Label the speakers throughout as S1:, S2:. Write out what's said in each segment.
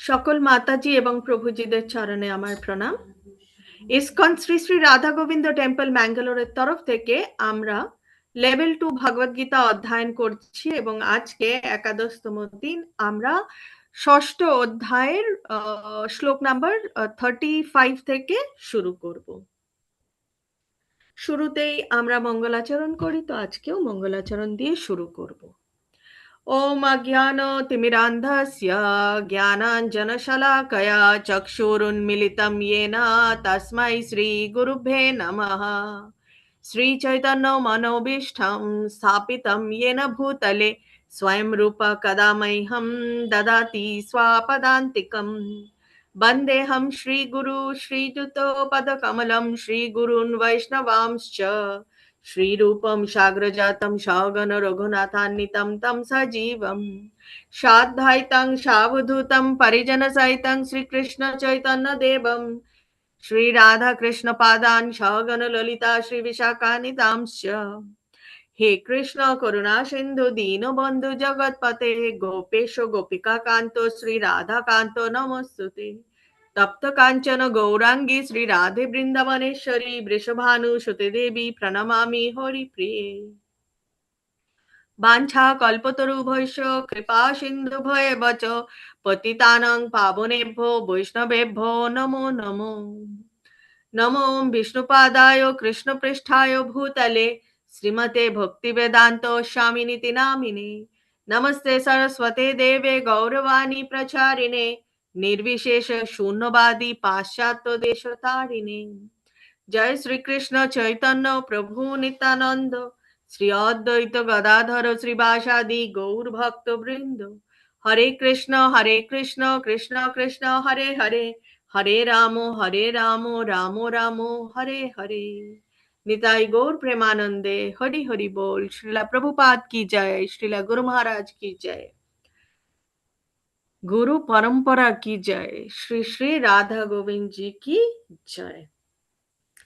S1: সকল মাতাজি এবং প্রভুজিদের চরণে আমার প্রণাম। ইসকন শ্রী শ্রী রাধা গোবিন্দ টেম্পল ম্যাঙ্গালোরের তরফ থেকে আমরা লেভেল 2 ভগবদ গীতা অধ্যয়ন করছি এবং আজকে একাদশতম দিন আমরা ষষ্ঠ অধ্যায়ের শ্লোক নাম্বার 35 থেকে শুরু করব। শুরুতেই আমরা মঙ্গলাচরণ করি, তো আজকেও মঙ্গলাচরণ দিয়ে শুরু করব। ॐ अज्ञानतिमिरान्धस्य ज्ञानाञ्जनशलाकया चक्षुरुन्मिलितं येन तस्मै श्रीगुरुभ्ये नमः। श्रीचैतन्यमनोभीष्टं स्थापितं येन भूतले स्वयं रूप कदा मह्यं ददाति स्वापदान्तिकम्। वन्देऽहं श्रीगुरु श्रीयुतपदकमलं श्रीगुरून् वैष्णवांश्च श्रीरूपं साग्रजातं सगण रघुनाथान्वितं तं सजीवं साद्वैतं सावधूतं परिजनसहितं श्रीकृष्ण चैतन्यदेवं श्रीराधाकृष्णपादान् सगण ललिता श्रीविशाखान्वितांश्च। हे कृष्ण करुणा सिन्धु दीनबन्धु जगत्पते गोपेश गोपिका कान्तो श्रीराधाकान्तो नमोस्तुते। तप्त कांचन गौरांगी श्री राधे वृंदावनेश्वरी वृषभानुसुते देवी प्रणमामि हरिप्रिये। वाञ्छा कल्पतरुभ्यश्च कृपा सिन्धुभ्येव च पतितानां पावनेभ्यो वैष्णवेभ्यो नमो नमो। नमो विष्णुपादाय कृष्णपृष्ठाय भूतले श्रीमते भक्तिवेदान्त स्वामिनिति नामिने। नमस्ते सरस्वते देवे गौरवाणी प्रचारिणे निर्विशेष शून्यवादी पाश्चात्य देशतारिणे। जय श्री कृष्ण चैतन्य प्रभु नित्यानंद श्री अद्वैत गदाधर श्रीवासादि गौर भक्त वृंद। हरे कृष्ण कृष्ण कृष्ण हरे हरे हरे राम राम राम हरे हरे। निताई गौर प्रेमानंदे हरि हरि बोल। श्रीला प्रभुपाद की जय, श्रीला गुरु महाराज की जय, गुरु परंपरा की जय, श्री श्री राधा गोविंद जी की जय।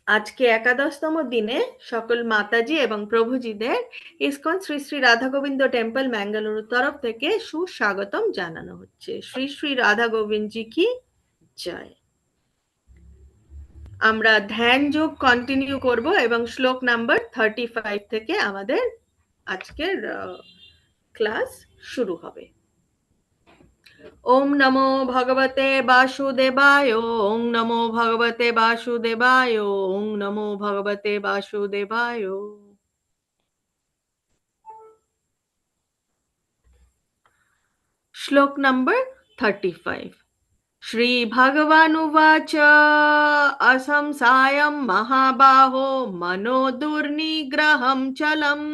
S1: আজকে একাদশতম দিনে সকল মাতাজি এবং প্রভুজিদের ইসকন শ্রী শ্রী রাধা গোবিন্দ টেম্পল ম্যাঙ্গালুরু তরফ থেকে সুস্বাগতম জানানো হচ্ছে। শ্রী শ্রী রাধা গোবিন্দ জি কি জয়। আমরা ধ্যান যোগ কন্টিনিউ করব এবং শ্লোক নাম্বার 35 থেকে আমাদের আজকের ক্লাস শুরু হবে। ओम नमो भगवते वासुदेवाय, ओम नमो भगवते वासुदेवाय, ओम नमो भगवते वासुदेवाय। श्लोक नंबर 35। श्री भगवानुवाच असंसायं महाबाहो मनो दुर्निग्रहं चलम्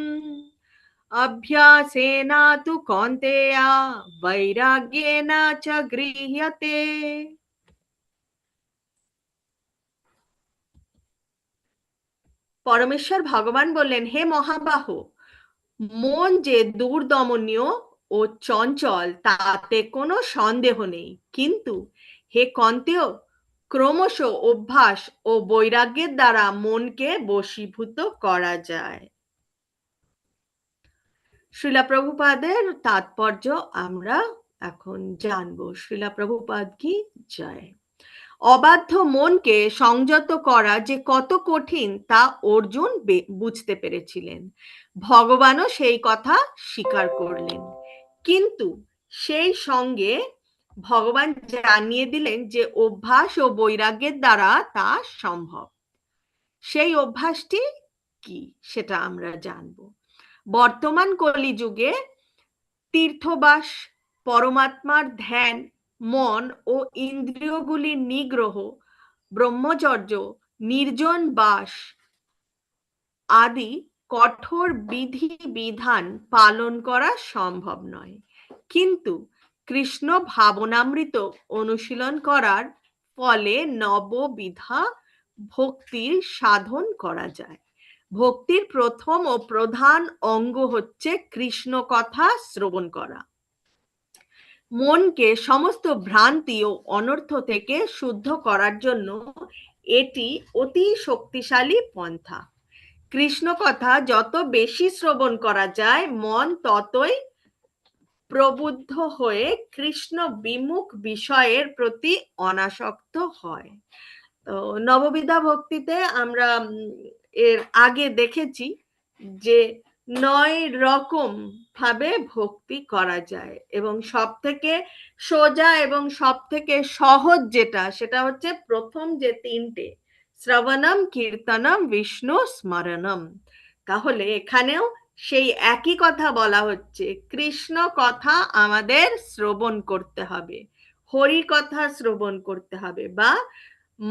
S1: अभ्यासेन तु कौन्तेय वैराग्येन च गृह्यते। পরমেশ্বর ভগবান বললেন, হে মহাবাহ, মন যে দুর্দমনীয় ও চঞ্চল তাতে কোনো সন্দেহ নেই, কিন্তু হে কন্তেয়, ক্রমশ অভ্যাস ও বৈরাগ্যের দ্বারা মনকে বশীভূত করা যায়। শ্রীলা প্রভুপাদের তাৎপর্য আমরা এখন জানবো। শ্রীলা প্রভুপাদ কি জয়। অবাধ্য মনকে সংযত করা যে কত কঠিন তা অর্জুন বুঝতে পেরেছিলেন। ভগবানও সেই কথা স্বীকার করলেন, কিন্তু সেই সঙ্গে ভগবান জানিয়ে দিলেন যে অভ্যাস ও বৈরাগ্যের দ্বারা তা সম্ভব। সেই অভ্যাসটি কি সেটা আমরা জানব। বর্তমান কলিযুগে তীর্থবাস, পরমাত্মার ধ্যান, মন ও ইন্দ্রিয়গুলির নিগ্রহ, ব্রহ্মচর্য, নির্জন বাস আদি কঠোর বিধি বিধান পালন করা সম্ভব নয়, কিন্তু কৃষ্ণ ভাবনামৃত অনুশীলন করার ফলে নববিধা ভক্তির সাধন করা যায়। ভক্তির প্রথম ও প্রধান অঙ্গ হচ্ছে কৃষ্ণ কথা শ্রবণ করা। মনকে সমস্ত ভ্রান্তি ও অনর্থ থেকে শুদ্ধ করার জন্য এটি অতি শক্তিশালী পন্থা। কৃষ্ণ কথা যত বেশি শ্রবণ করা যায়, মন ততই প্রবুদ্ধ হয়ে কৃষ্ণ বিমুখ বিষয়ের প্রতি অনাসক্ত হয়। তো নববিধা ভক্তিতে আমরা এর আগে দেখেছি যে 9 রকম ভাবে ভক্তি করা যায়, এবং সব থেকে সোজা এবং সব থেকে সহজ যেটা, সেটা হচ্ছে প্রথম যে 3টে, শ্রবণম, কীর্তনম, বিষ্ণু স্মরণম। তাহলে এখানেও সেই একই কথা বলা হচ্ছে, কৃষ্ণ কথা আমাদের শ্রবণ করতে হবে, হরি কথা শ্রবণ করতে হবে, বা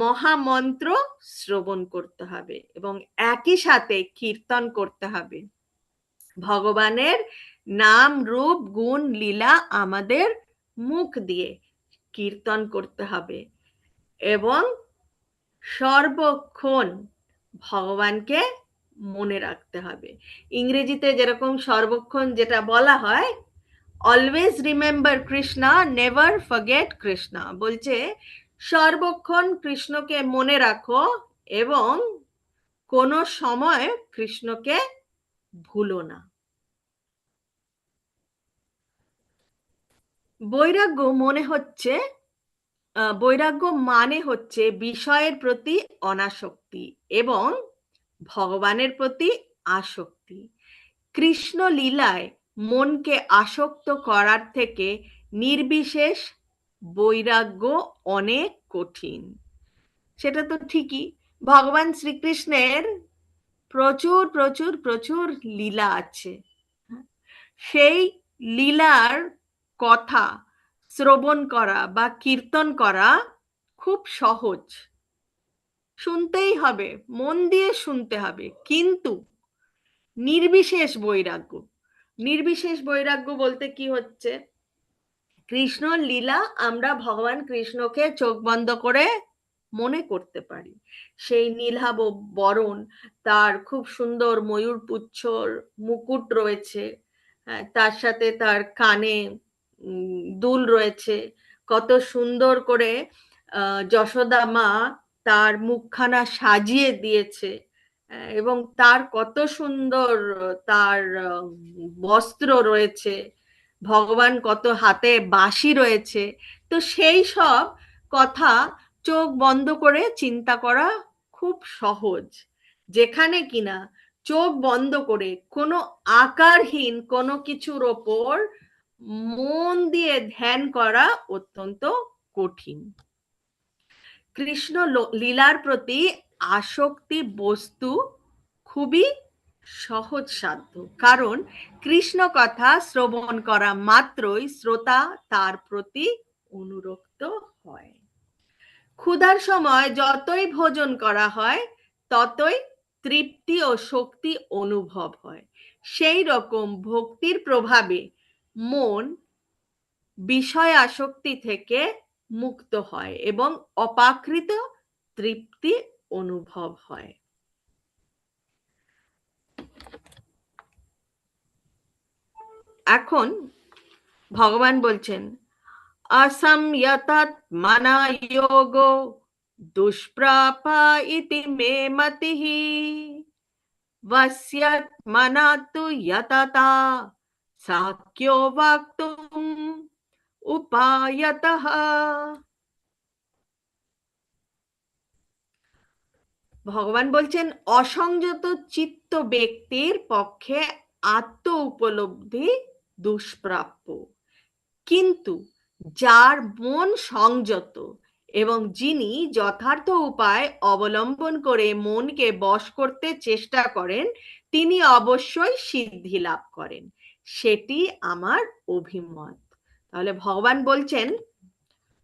S1: মহামন্ত্র শ্রবণ করতে হবে, এবং একই সাথে কীর্তন করতে হবে। ভগবানের নাম, রূপ, গুণ, লীলা আমাদের মুখ দিয়ে কীর্তন করতে হবে, এবং সর্বক্ষণ ভগবানকে মনে রাখতে হবে। ইংরেজিতে যেরকম সর্বক্ষণ যেটা বলা হয়, always remember Krishna, never forget Krishna, বলছে সর্বক্ষণ কৃষ্ণকে মনে রাখো এবং কোনো সময় কৃষ্ণকে ভুলো না। বৈরাগ্য মানে হচ্ছে বিষয়ের প্রতি অনাসক্তি এবং ভগবানের প্রতি আসক্তি। কৃষ্ণ লীলায় মনকে আসক্ত করার থেকে নির্বিশেষ বৈরাগ্য অনেক কঠিন। সেটা তো ঠিকই, ভগবান শ্রীকৃষ্ণের প্রচুর প্রচুর প্রচুর লীলা আছে। সেই লীলার কথা শ্রবণ করা বা কীর্তন করা খুব সহজ, শুনতেই হবে, মন দিয়ে শুনতে হবে, কিন্তু নির্বিশেষ বৈরাগ্য বলতে কি হচ্ছে, কৃষ্ণ লীলা আমরা ভগবান কৃষ্ণকে চোখ বন্ধ করে মনে করতে পারি। সেই নীলাভ বরণ, তার খুব সুন্দর ময়ূর পুচ্ছর মুকুট রয়েছে, তার সাথে তার কানে দুল রয়েছে, কত সুন্দর করে যশোদা মা তার মুখখানা সাজিয়ে দিয়েছে, এবং তার কত সুন্দর তার বস্ত্র রয়েছে, ভগবান কত হাতে বাঁশি রয়েছে। তো সেই সব কথা চোখ বন্ধ করে চিন্তা করা খুব সহজ, যেখানে কিনা চোখ বন্ধ করে কোনো আকারহীন কোনো কিছুর ওপর মন দিয়ে ধ্যান করা অত্যন্ত কঠিন। কৃষ্ণ লীলার প্রতি আসক্তি বস্তু খুবই সহজ সাধ্য, কারণ কৃষ্ণ কথা শ্রবণ করা মাত্রই শ্রোতা তার প্রতি অনুরক্ত হয়। ক্ষুধার সময় যতই ভোজন করা হয় ততই তৃপ্তি ও শক্তি অনুভব হয়। সেই রকম ভক্তির প্রভাবে মন বিষয় আসক্তি থেকে মুক্ত হয় এবং অপাকৃত তৃপ্তি অনুভব হয়। এখন ভগবান বলছেন, असंयतत् मना योगो दुष्प्रापा इति मे मतिः वस्यत् मना तु यतता साक्यो वक्तुम् उपायतः। ভগবান বলছেন, অসংযত চিত্ত ব্যক্তির পক্ষে আত্ম উপলব্ধি দুষ্প্রাপ্য, কিন্তু যার মন সংযত এবং যিনি যথার্থ উপায় অবলম্বন করে মনকে বশ করতে চেষ্টা করেন, তিনি অবশ্যই সিদ্ধি লাভ করেন, সেটি আমার অভিমত। তাহলে ভগবান বলছেন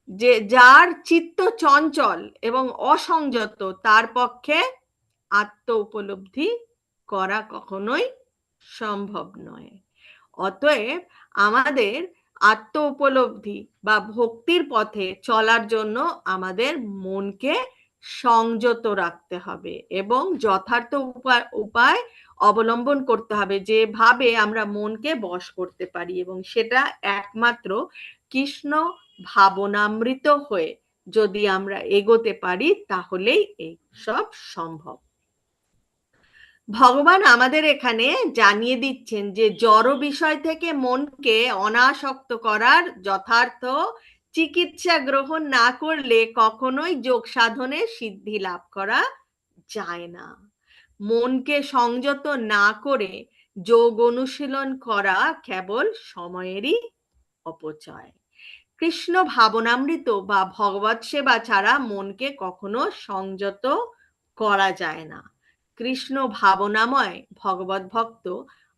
S1: যে যার চিত্ত চঞ্চল এবং অসংযত, তার পক্ষে আত্ম উপলব্ধি করা কখনোই সম্ভব নয়। অতএব আমাদের আত্ম উপলব্ধি বা ভক্তির পথে চলার জন্য আমাদের মনকে সংযত রাখতে হবে এবং যথার্থ উপায় অবলম্বন করতে হবে, যেভাবে আমরা মনকে বশ করতে পারি, এবং সেটা একমাত্র কৃষ্ণ ভাবনামৃত হয়ে যদি আমরা এগোতে পারি তাহলেই এই সব সম্ভব। ভগবান আমাদের এখানে জানিয়ে দিচ্ছেন যে জড় বিষয় থেকে মনকে অনাসক্ত করার যথার্থ চিকিৎসা গ্রহণ না করলে কখনোই যোগ সাধনে সিদ্ধি লাভ করা যায় না। মনকে সংযত না করে যোগ অনুশীলন করা কেবল সময়েরই অপচয়। কৃষ্ণ ভাবনামৃত বা ভগবত সেবা ছাড়া মনকে কখনো সংযত করা যায় না। কৃষ্ণ ভাবনাময় ভগবত ভক্ত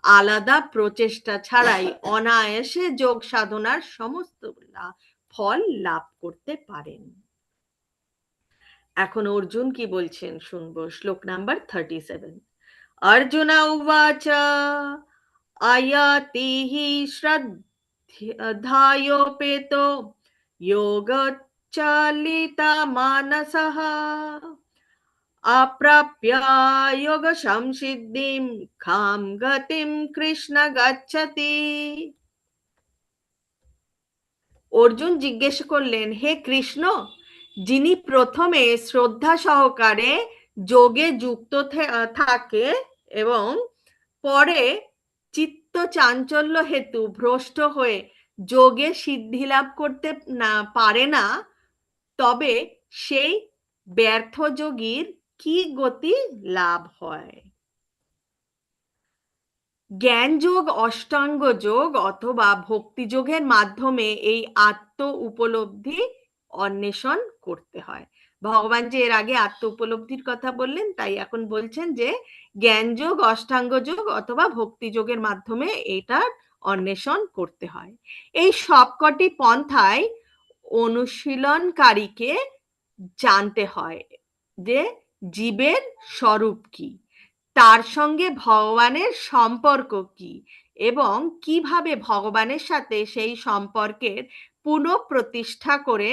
S1: আলাদা প্রচেষ্টা ছাড়াই অনায়াসে যোগ সাধনার সমস্ত ফল লাভ করতে পারেন। এখন অর্জুন কি বলছেন শুনবো, শ্লোক নাম্বার 37। অর্জুন উবাচ আয়াতি হি শ্রদ্ধায়োপেতো योगचालिता मानसः अप्राप्य योग संसिद्धिं खां गतिं कृष्ण गच्छति। অর্জুন জিজ্ঞেস করলেন, হে কৃষ্ণ, যিনি প্রথমে শ্রদ্ধা সহকারে যোগে যুক্ত থাকে এবং পরে চিত্ত চাঞ্চল্য হেতু ভ্রষ্ট হয়ে যোগে সিদ্ধি লাভ করতে না পারে না, তবে সেই ব্যর্থ যোগীর কি গতি লাভ হয়? জ্ঞান যোগ, অষ্টাঙ্গ যোগ অথবা ভক্তি যোগের মাধ্যমে এই আত্ম উপলব্ধি অন্বেষণ করতে হয়। ভগবান যে এর আগে আত্ম উপলব্ধির কথা বললেন, তাই এখন বলছেন যে জ্ঞান যোগ, অষ্টাঙ্গ যোগ অথবা ভক্তি যোগের মাধ্যমে এটা অন্বেষণ করতে হয়। এই সবকটি পন্থায় অনুশীলনকারীকে জানতে হয় যে জীবের স্বরূপ কি, তার সঙ্গে ভগবানের সম্পর্ক কি এবং কিভাবে ভগবানের সাথে সেই সম্পর্কের পুনঃপ্রতিষ্ঠা করে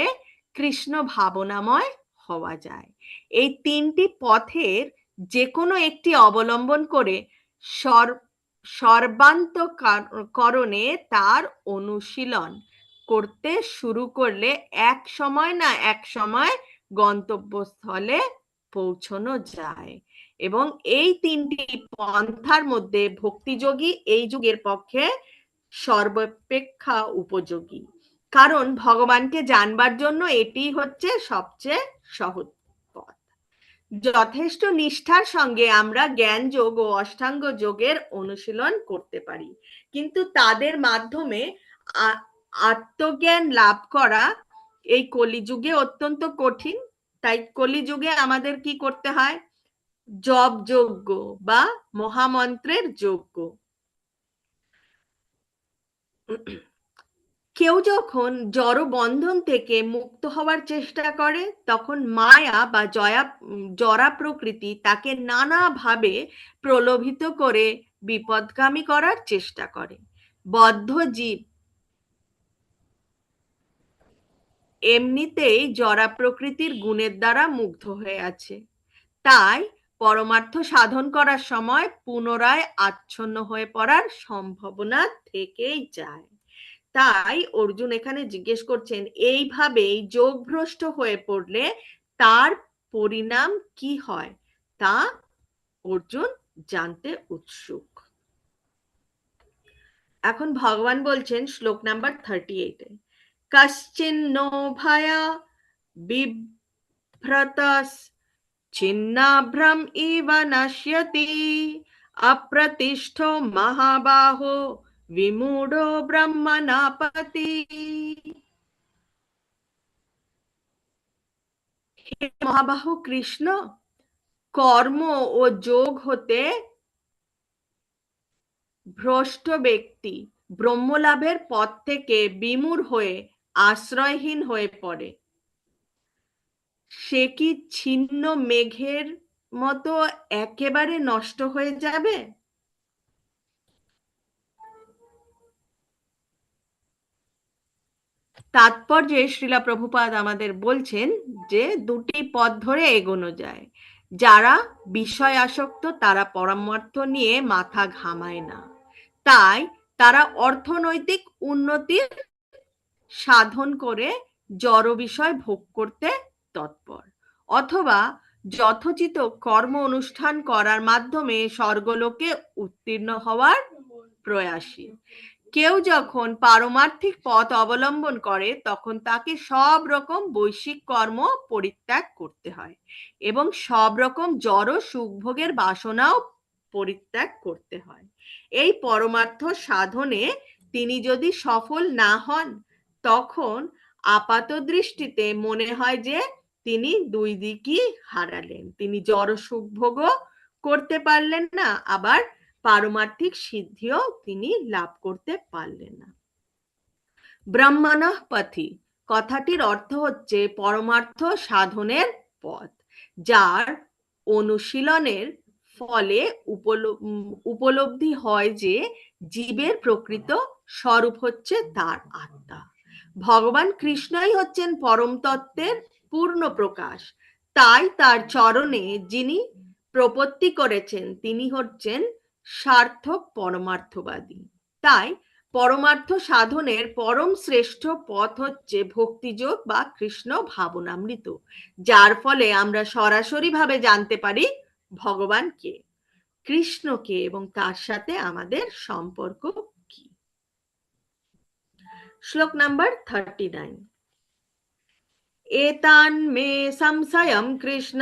S1: কৃষ্ণ ভাবনাময় হওয়া যায়। এই তিনটি পথের যে কোনো একটি অবলম্বন করে সর্বান্তকরণে তার অনুশীলন করতে শুরু করলে এক সময় না এক সময় গন্তব্যস্থলে পৌঁছানো যায়। এবং এই তিনটি পন্থার মধ্যে ভক্তিযোগী এই যুগের পক্ষে সর্বাপেক্ষা উপযোগী, কারণ ভগবানকে জানবার জন্য এটি হচ্ছে সবচেয়ে সহজ পথ। যথেষ্ট নিষ্ঠার সঙ্গে আমরা জ্ঞান যোগ ও অষ্টাঙ্গ যোগের অনুশীলন করতে পারি, কিন্তু তাদের মাধ্যমে আত্মজ্ঞান লাভ করা এই কলিযুগে অত্যন্ত কঠিন। তাই কলিযুগে আমাদের কি করতে হয়? জপ যজ্ঞ বা মহামন্ত্রের যজ্ঞ। কেউ যখন জড় বন্ধন থেকে মুক্ত হওয়ার চেষ্টা করে, তখন মায়া বা জড়া প্রকৃতি তাকে নানাভাবে প্রলোভিত করে বিপদগামী করার চেষ্টা করে। বদ্ধ জীব এমনিতেই জড়া প্রকৃতির গুণের দ্বারা মুগ্ধ হয়ে আছে, তাই পরমার্থ সাধন করার সময় পুনরায় আচ্ছন্ন হয়ে পড়ার সম্ভাবনা থেকেই যায়। তাই অর্জুন এখানে জিজ্ঞেস করছেন, এইভাবেই যোগভ্রষ্ট হয়ে পড়লে তার পরিণাম কি হয় তা অর্জুন জানতে উৎসুক। এখন ভগবান বলছেন শ্লোক নাম্বার 38-এ, কশ্চিন্নো ভয়া বিভ্রতস ছিন্নাভ্রম ইব নশ্যতি অপ্রতিষ্ঠো মহাবাহো বিমূঢ়ো ব্রহ্মণাপতি। হে মহাবাহু কৃষ্ণ, কর্ম ও যোগ হতে ভ্রষ্ট ব্যক্তি ব্রহ্মলাভের পথ থেকে বিমূঢ় হয়ে আশ্রয়হীন হয়ে পড়ে। সে কি ছিন্ন মেঘের মতো একেবারে নষ্ট হয়ে যাবে? তাৎপর্যে শ্রীলা প্রভুপাদ আমাদের বলছেন যে দুটি পথ ধরে এগোনো যায়। যারা বিষয় আসক্ত তারা পরমার্থ নিয়ে মাথা ঘামায় না, তাই তারা অর্থনৈতিক উন্নতির সাধন করে জড় বিষয় ভোগ করতে তৎপর। অথবা যথোচিত কর্ম অনুষ্ঠান করার মাধ্যমে স্বর্গলোকে উত্তীর্ণ হওয়ার প্রয়াসী। কেউ যখন পারমার্থিক পথ অবলম্বন করে তখন তাকে সব রকম বৈশ্বিক কর্ম পরিত্যাগ করতে হয় এবং সব রকম জড় সুখভোগের বাসনাও পরিত্যাগ করতে হয়। এই পরমার্থ সাধনে তিনি যদি সফল না হন তখন আপাত দৃষ্টিতে মনে হয় যে তিনি দুই দিকই হারালেন। তিনি জড় সুখভোগও করতে পারলেন না, আবার পারমার্থিক সিদ্ধিও তিনি লাভ করতে পারলেন না। ব্রহ্মণঃ পথি কথাটির অর্থ হচ্ছে পরমার্থ সাধনের পথ, যার অনুশীলনের ফলে উপলব্ধি হয় যে জীবের প্রকৃত স্বরূপ হচ্ছে তার আত্মা। ভগবান কৃষ্ণই হচ্ছেন পরম তত্ত্বের পূর্ণ প্রকাশ, তাই তার চরণে যিনি প্রপত্তি করেছেন তিনি হচ্ছেন সার্থক পরমার্থবাদী। তাই পরমার্থ সাধনের পরম শ্রেষ্ঠ পথ হচ্ছে ভক্তিযোগ বা কৃষ্ণ ভাবনামৃত, যার ফলে আমরা সরাসরি ভাবে জানতে পারি ভগবান কে, কৃষ্ণ কে এবং তার সাথে আমাদের সম্পর্ক কি। শ্লোক নাম্বার 39। एतान् मे संशयं कृष्ण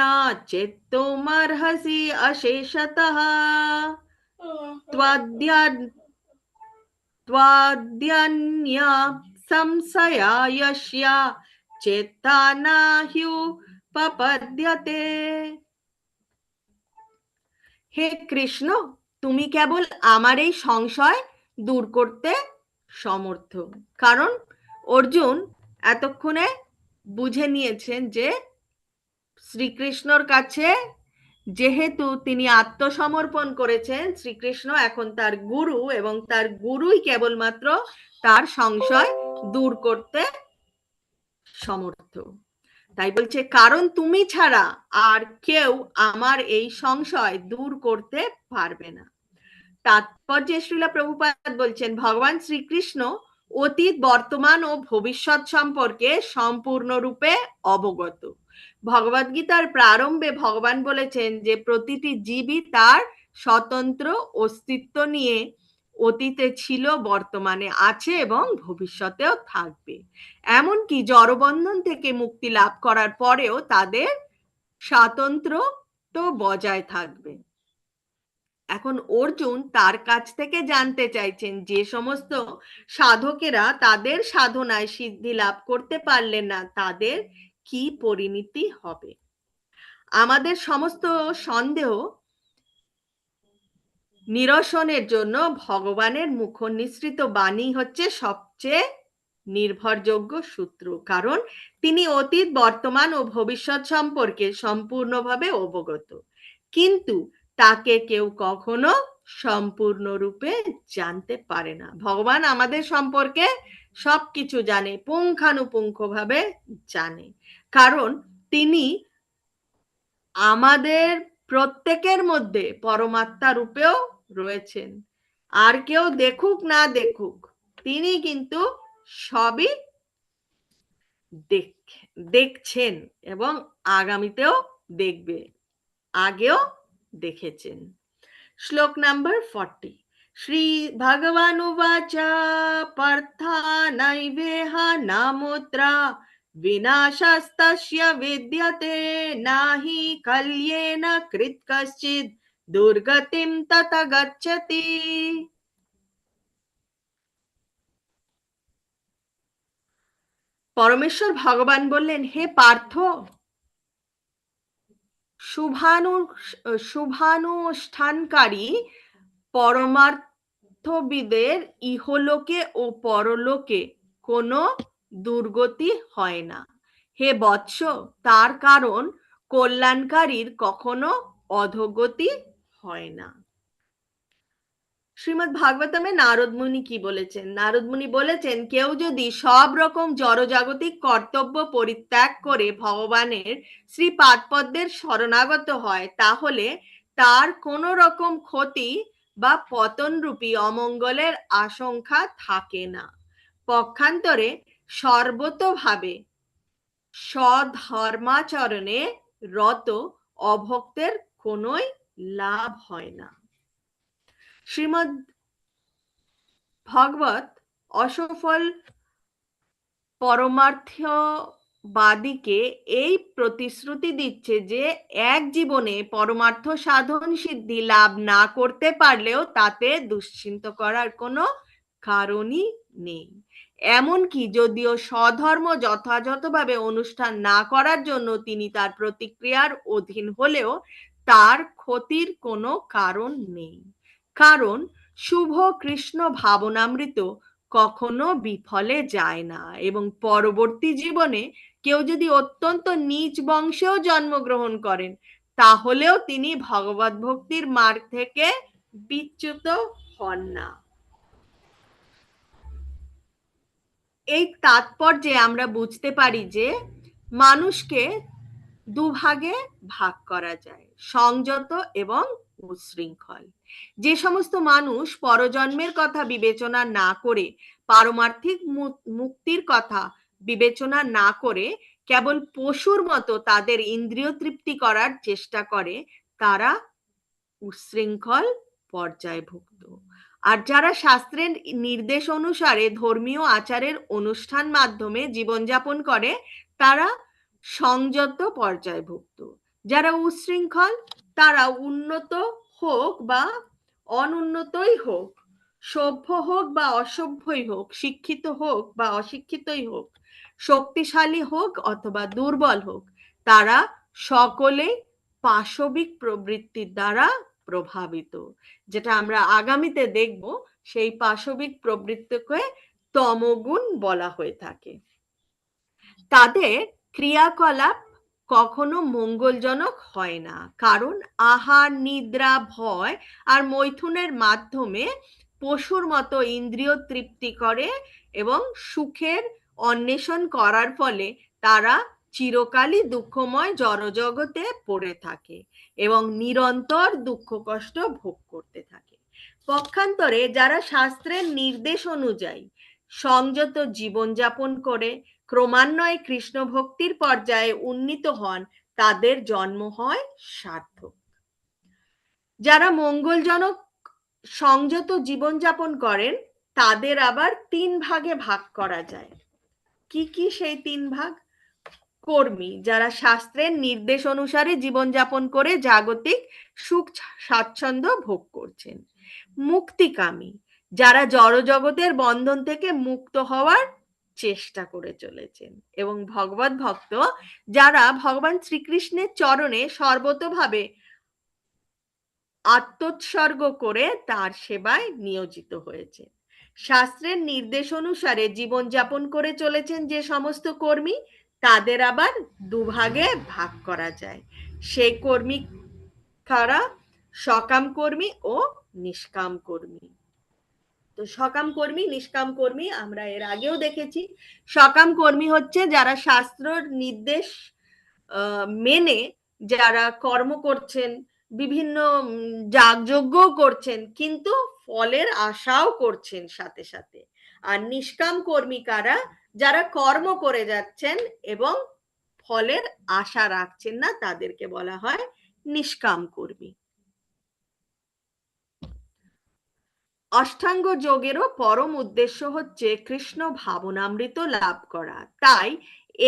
S1: चेत्तुमर्हसि अशेषतः त्वद्यन्या संशयायस्य चेत्ता न ह्युपपद्यते। হে কৃষ্ণ, তুমি কেবল আমার এই সংশয় দূর করতে সমর্থ। কারণ অর্জুন এতক্ষণে বুঝে নিয়েছেন যে শ্রীকৃষ্ণর কাছে যেহেতু তিনি আত্মসমর্পণ করেছেন, শ্রীকৃষ্ণ এখন তার গুরু এবং তার গুরুই কেবলমাত্র তার সংশয় দূর করতে সমর্থ। তাই বলছে কারণ তুমি ছাড়া আর কেউ আমার এই সংশয় দূর করতে পারবে না। তাৎপর্যে শ্রীলা প্রভুপাদ বলছেন ভগবান শ্রীকৃষ্ণ অতীত, বর্তমান ও ভবিষ্যৎ সম্পর্কে সম্পূর্ণরূপে অবগত। ভগবদ্গীতার প্রারম্ভে ভগবান বলেছেন যে প্রতিটি জীবই তার স্বতন্ত্র অস্তিত্ব নিয়ে অতীতে ছিল, বর্তমানে আছে এবং ভবিষ্যতেও থাকবে। এমনকি জড়বন্ধন থেকে মুক্তি লাভ করার পরেও তাদের স্বাতন্ত্র্য তো বজায় থাকবে। এখন অর্জুন তার কাছ থেকে জানতে চাইছেন যে সমস্ত সাধকেরা তাদের সাধনায় সিদ্ধি লাভ করতে পারলেন না তাদের কি পরিণতি হবে। আমাদের সমস্ত সন্দেহ নিরসনের জন্য ভগবানের মুখ নিঃসৃত বাণী হচ্ছে সবচেয়ে নির্ভরযোগ্য সূত্র, কারণ তিনি অতীত, বর্তমান ও ভবিষ্যৎ সম্পর্কে সম্পূর্ণভাবে অবগত, কিন্তু তাকে কেউ কখনো সম্পূর্ণরূপে জানতে পারে না। ভগবান আমাদের সম্পর্কে সবকিছু জানে, পুঙ্খানুপুঙ্খভাবে জানে, কারণ তিনি আমাদের প্রত্যেকের মধ্যে পরমাত্মা রূপেও রয়েছেন। আর কেউ দেখুক না দেখুক, তিনি কিন্তু সবই দেখছেন এবং আগামীতেও দেখবে, আগেও দেখেছেন। শ্লোক নাম্বার 40। শ্রী ভগবানুবাচ পার্থানৈবেহ নামুত্রা विनाशस्तस्य विद्यते नाहि कल्येन कृत कश्चित् दुर्गतिं तत गच्छति। পরমেশ্বর ভগবান বললেন, হে পার্থ, শুভানুষ্ঠানকারী পরমার্থবিদের ইহলোকে ও পরলোকে কোনো দুর্গতি হয় না। হে বৎস, তার কারণ কল্যাণকারীর কখনো অধোগতি হয় না। শ্রীমদ্ ভাগবতমে নারদ মুনি কি বলেছেন? নারদ মুনি বলেছেন কেউ যদি সব রকম জড়জাগতিক কর্তব্য পরিত্যাগ করে ভগবানের শ্রীপাদপদ্মের শরণাগত হয় তাহলে তার কোনো রকম ক্ষতি বা পতনরূপী অমঙ্গলের আশঙ্কা থাকে না। পক্ষান্তরে সর্বতোভাবে সধর্মাচরণে রত অভক্তের কোনোই লাভ হয় না। শ্রীমদ্ ভাগবত অসফল পরমার্থবাদীকে এই প্রতিশ্রুতি দিচ্ছে যে এক জীবনে পরমার্থ সাধন সিদ্ধি লাভ না করতে পারলেও তাতে দুশ্চিন্তা করার কোনো কারণই নেই। এমনকি যদিও স্বধর্ম যথাযথভাবে অনুষ্ঠান না করার জন্য তিনি তার প্রতিক্রিয়ার অধীন হলেও তার ক্ষতির কোনো কারণ নেই, কারণ শুভ কৃষ্ণ ভাবনামৃত কখনো বিফলে যায় না, এবং পরবর্তী জীবনে কেউ যদি অত্যন্ত নীচ বংশেও জন্মগ্রহণ করেন তাহলেও তিনি ভগবত ভক্তির মার্গ থেকে বিচ্যুত হন না। এই তাৎপর্যে আমরা বুঝতে পারি যে মানুষকে দুভাগে ভাগ করা যায়, সংযত এবং উচ্ছৃঙ্খল। যে সমস্ত মানুষ পরজন্মের কথা বিবেচনা না করে, পারমার্থিক মুক্তির কথা বিবেচনা না করে কেবল পশুর মতো তাদের ইন্দ্রিয় তৃপ্তি করার চেষ্টা করে, তারা উচ্ছৃঙ্খল পর্যায়ভুক্ত। আর যারা শাস্ত্রের নির্দেশ অনুসারে ধর্মীয় আচারের অনুষ্ঠান মাধ্যমে জীবনযাপন করে তারা সংযত পর্যায়ভুক্ত। যারা উচ্ছৃঙ্খল তারা উন্নত হোক বা অনুন্নতই হোক, সভ্য হোক বা অসভ্যই হোক, শিক্ষিত হোক বা অশিক্ষিতই হোক, শক্তিশালী হোক অথবা দুর্বল হোক, তারা সকলেই পাশবিক প্রবৃত্তির দ্বারা প্রভাবিত। যেটা আমরা আগামীতে দেখব, সেই পাশবিক প্রবৃত্তিকে তমগুণ বলা হয়ে থাকে। তাদের ক্রিয়াকলাপ কখনো মঙ্গলজনক হয় না, কারণ আহার, নিদ্রা, ভয় আর মৈথুনের মাধ্যমে পশুর মতো ইন্দ্রিয় তৃপ্তি করে এবং সুখের অন্বেষণ করার ফলে তারা চিরকালই দুঃখময় জড়জগতে পড়ে থাকে এবং নিরন্তর দুঃখ কষ্ট ভোগ করতে থাকে। পক্ষান্তরে যারা শাস্ত্রের নির্দেশ অনুযায়ী সংযত জীবনযাপন করে ক্রমান্বয়ে কৃষ্ণ ভক্তির পর্যায়ে উন্নীত হন, তাদের জন্ম হয় সার্থক। যারা মঙ্গলজনক সংযত জীবনযাপন করেন তাদের আবার তিন ভাগে ভাগ করা যায়। কি কি সেই তিন ভাগ? কর্মী, যারা শাস্ত্রের নির্দেশ অনুসারে জীবনযাপন করে জাগতিক সুখ স্বাচ্ছন্দ্য ভোগ করছেন। মুক্তিকামী, যারা জড়জগতের বন্ধন থেকে মুক্ত হওয়ার চেষ্টা করে চলেছেন। এবং ভগবত ভক্ত, যারা ভগবান শ্রীকৃষ্ণের চরণে সর্বতোভাবে আত্মোৎসর্গ করে তার সেবায় নিয়োজিত হয়েছে। শাস্ত্রের নির্দেশ অনুসারে জীবনযাপন করে চলেছেন যে সমস্ত কর্মী, তাদের আবার দুভাগে ভাগ করা যায়। সেই কর্মী কারা? সকাম কর্মী ও নিষ্কাম কর্মী। তো সকাম কর্মী, নিষ্কাম কর্মী আমরা এর আগেও দেখেছি। সকাম কর্মী হচ্ছে যারা শাস্ত্রের নির্দেশ মেনে যারা কর্ম করছেন, বিভিন্ন যাগযজ্ঞ করছেন, কিন্তু ফলের আশাও করছেন সাথে সাথে। আর নিষ্কাম কর্মী কারা? যারা কর্ম করে যাচ্ছেন এবং ফলের আশা রাখছেন না, তাদেরকে বলা হয় নিষ্কাম কর্মী। অষ্টাঙ্গ যোগেরও পরম উদ্দেশ্য হচ্ছে কৃষ্ণ ভাবনামৃত লাভ করা। তাই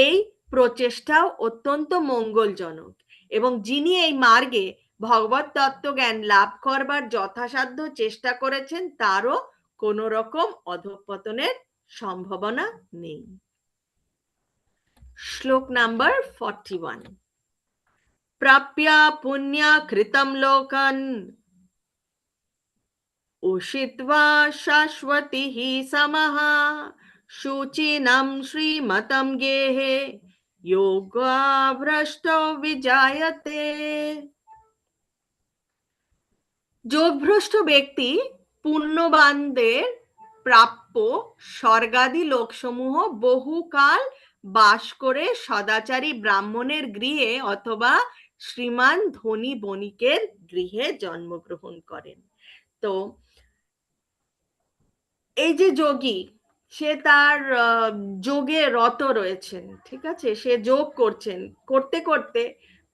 S1: এই প্রচেষ্টাও অত্যন্ত মঙ্গলজনক, এবং যিনি এই মার্গে ভগবত তত্ত্বজ্ঞান লাভ করবার যথাসাধ্য চেষ্টা করেছেন তারও কোনো রকম অধঃপতনের সম্ভাবনা নেই। শ্লোক নাম্বার 41। প্রাপ্যা পুণ্যা কৃতম লোকন উষিত্বা শাশ্বতিঃ সমঃ শুচিনাম শ্রীমতম গেহে যোগভ্রষ্টো বিজায়তে। যোগভ্রষ্ট ব্যক্তি পুণ্যবানদের প্রাপ্য স্বর্গাদি লোকসমূহ বহুকাল বাস করে সদাচারী ব্রাহ্মণের গৃহে অথবা শ্রীমান ধনী বণিকের গৃহে জন্মগ্রহণ করেন। তো এই যে যোগী, সে তার যোগে রত রয়েছেন, ঠিক আছে, সে যোগ করছেন, করতে করতে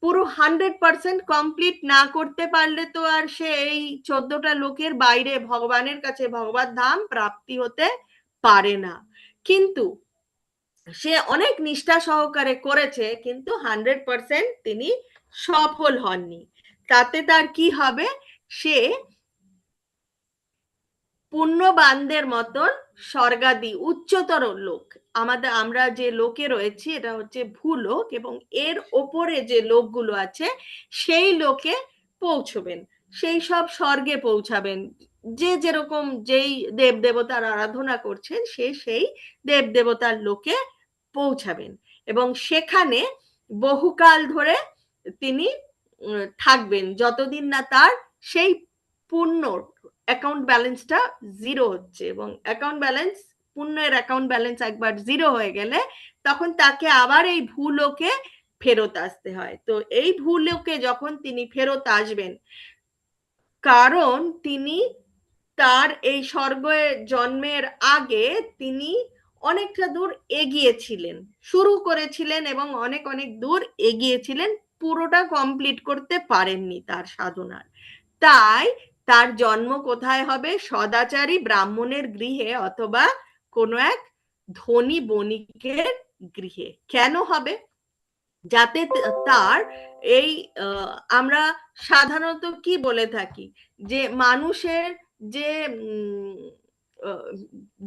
S1: পুরো 100% কমপ্লিট না করতে পারলে তো আর সে এই 14টা লোকের বাইরে ভগবানের কাছে ভগবত ধাম প্রাপ্তি হতে পারে না। কিন্তু সে অনেক নিষ্ঠা সহকারে করেছে, কিন্তু 100% তিনি সফল হননি। তাতে তার কি হবে? সে পুণ্যবানদের মতন স্বর্গাদি উচ্চতর লোক, আমরা যে লোকে রয়েছি এটা হচ্ছে ভূলোক, এবং এর ওপরে যে লোকগুলো আছে সেই লোকে পৌঁছবেন, সেই সব স্বর্গে পৌঁছাবেন। যে যেরকম যেই দেব দেবতার আরাধনা করছেন সে সেই দেব দেবতার লোকে পৌঁছাবেন, এবং সেখানে বহুকাল ধরে তিনি থাকবেন, যতদিন না তার সেই পূর্ণ অ্যাকাউন্ট ব্যালেন্সটা জিরো হচ্ছে। এবং অ্যাকাউন্ট ব্যালেন্স, পুণ্যের অ্যাকাউন্ট ব্যালেন্স একবার জিরো হয়ে গেলে তখন তাকে আবার এই ভূলোকে ফেরত আসতে হয়। তো এই ভূলোকে যখন তিনি ফেরত আসবেন, কারণ তিনি তার এই স্বর্গে জন্মের আগে তিনি অনেকটা দূর এগিয়েছিলেন, শুরু করেছিলেন এবং অনেক অনেক দূর এগিয়েছিলেন, পুরোটা কমপ্লিট করতে পারেননি তার সাধনার। তাই তার জন্ম কোথায় হবে? সদাচারী ব্রাহ্মণের গৃহে অথবা কোনো এক ধনী বণিকের গৃহে। কেন হবে? যাতে তার এই আমরা সাধারণত কি বলে থাকি যে মানুষের যে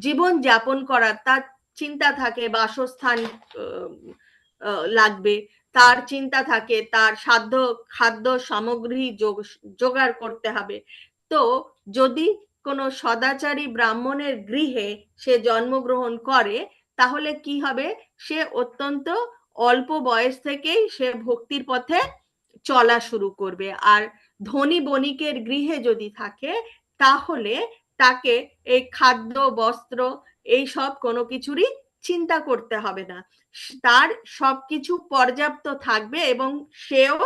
S1: জীবন যাপন করার তার চিন্তা থাকে, বাসস্থান লাগবে, তার চিন্তা থাকে তার সাধ্য খাদ্য সামগ্রী জোগাড় করতে হবে। তো যদি কোনো সদাচারী ব্রাহ্মণের গৃহে সে জন্মগ্রহণ করে তাহলে কি হবে? সে অত্যন্ত অল্প বয়স থেকেই সে ভক্তির পথে চলা শুরু করবে। আর ধনী বণিকের গৃহে যদি থাকে তাহলে তাকে এই খাদ্য বস্ত্র এই সব কোনো কিছুরই চিন্তা করতে হবে না, তার সবকিছু পর্যাপ্ত থাকবে এবং সেও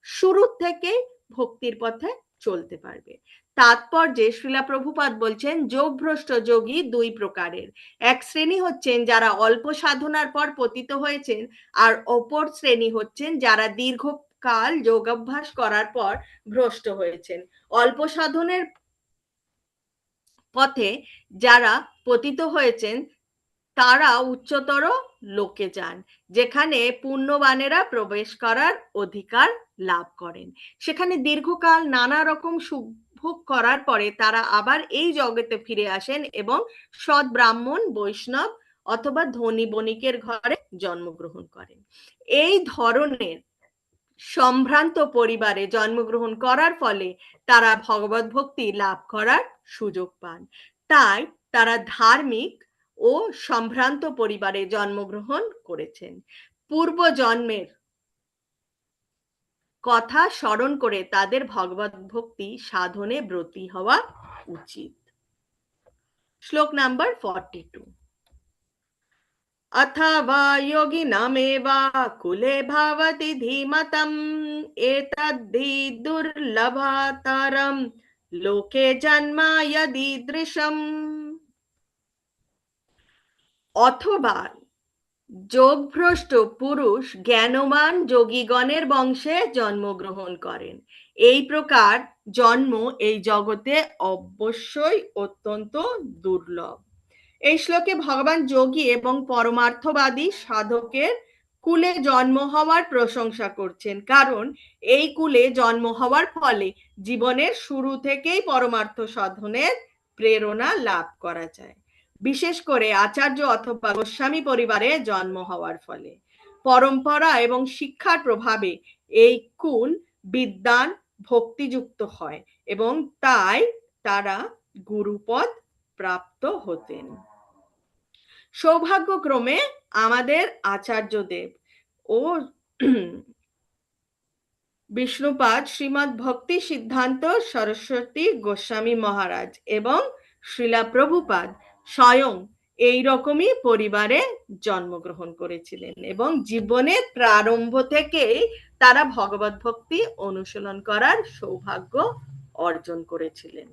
S1: শুরু থেকেই ভক্তির পথে চলতে পারবে। তাৎপর্যে শ্রীলা প্রভুপাদ বলছেন যোগভ্রষ্ট যোগী দুই প্রকারের। এক শ্রেণী হচ্ছেন যারা অল্প সাধনার পর পতিত হয়েছেন, আর অপর শ্রেণী হচ্ছেন যারা দীর্ঘকাল যোগাভ্যাস করার পর ভ্রষ্ট হয়েছেন। অল্প সাধনের পথে যারা পতিত হয়েছেন তারা উচ্চতর লোকে যান, যেখানে পুণ্যবানেরা প্রবেশ করার অধিকার লাভ করেন। সেখানে দীর্ঘকাল নানা রকম সুভোগ করার পরে তারা আবার এই জগতে ফিরে আসেন এবং সৎ ব্রাহ্মণ, বৈষ্ণব অথবা ধনী বণিকের ঘরে জন্মগ্রহণ করেন। এই ধরনের সম্ভ্রান্ত পরিবারে জন্মগ্রহণ করার ফলে তারা ভগবত ভক্তি লাভ করার সুযোগ পান। তাই তারা ধার্মিক ও সম্ভ্রান্ত পরিবারে জন্মগ্রহণ করেছেন। পূর্ব জন্মের কথা স্মরণ করে তাদের ভগবত ভক্তি সাধনে ব্রতী হওয়া উচিত। শ্লোক নাম্বার 42। अथवा योगिनामेव कुले भवति धीमतम् एतद्धि दुर्लभतरं लोके जन्म यदीदृशम्। অথবা যোগভ্রষ্ট পুরুষ জ্ঞানবান যোগীগণের বংশে জন্মগ্রহণ করেন, এই প্রকার জন্ম এই জগতে অবশ্যই অত্যন্ত দুর্লভ। এই শ্লোকে ভগবান যোগী এবং পরমার্থবাদী সাধকের কুলে জন্ম হওয়ার প্রশংসা করছেন, কারণ এই কুলে জন্ম হওয়ার ফলে জীবনের শুরু থেকেই পরমার্থ সাধনের প্রেরণা লাভ করা যায়। বিশেষ করে আচার্য অথবা গোস্বামী পরিবারে জন্ম হওয়ার ফলে পরম্পরা এবং শিক্ষার প্রভাবে এই কুল বিদ্বান ভক্তিযুক্ত হয় এবং তাই তারা গুরুপদ প্রাপ্ত হতেন। সৌভাগ্যক্রমে আমাদের আচার্যদেব ও বিষ্ণুপাদ শ্রীমৎ ভক্তি সিদ্ধান্ত সরস্বতী গোস্বামী মহারাজ এবং শ্রীলা প্রভুপাদ স্বয়ং এই রকমই পরিবারে জন্মগ্রহণ করেছিলেন এবং জীবনের প্রারম্ভ থেকেই তারা ভগবত ভক্তি অনুশীলন করার সৌভাগ্য অর্জন করেছিলেন।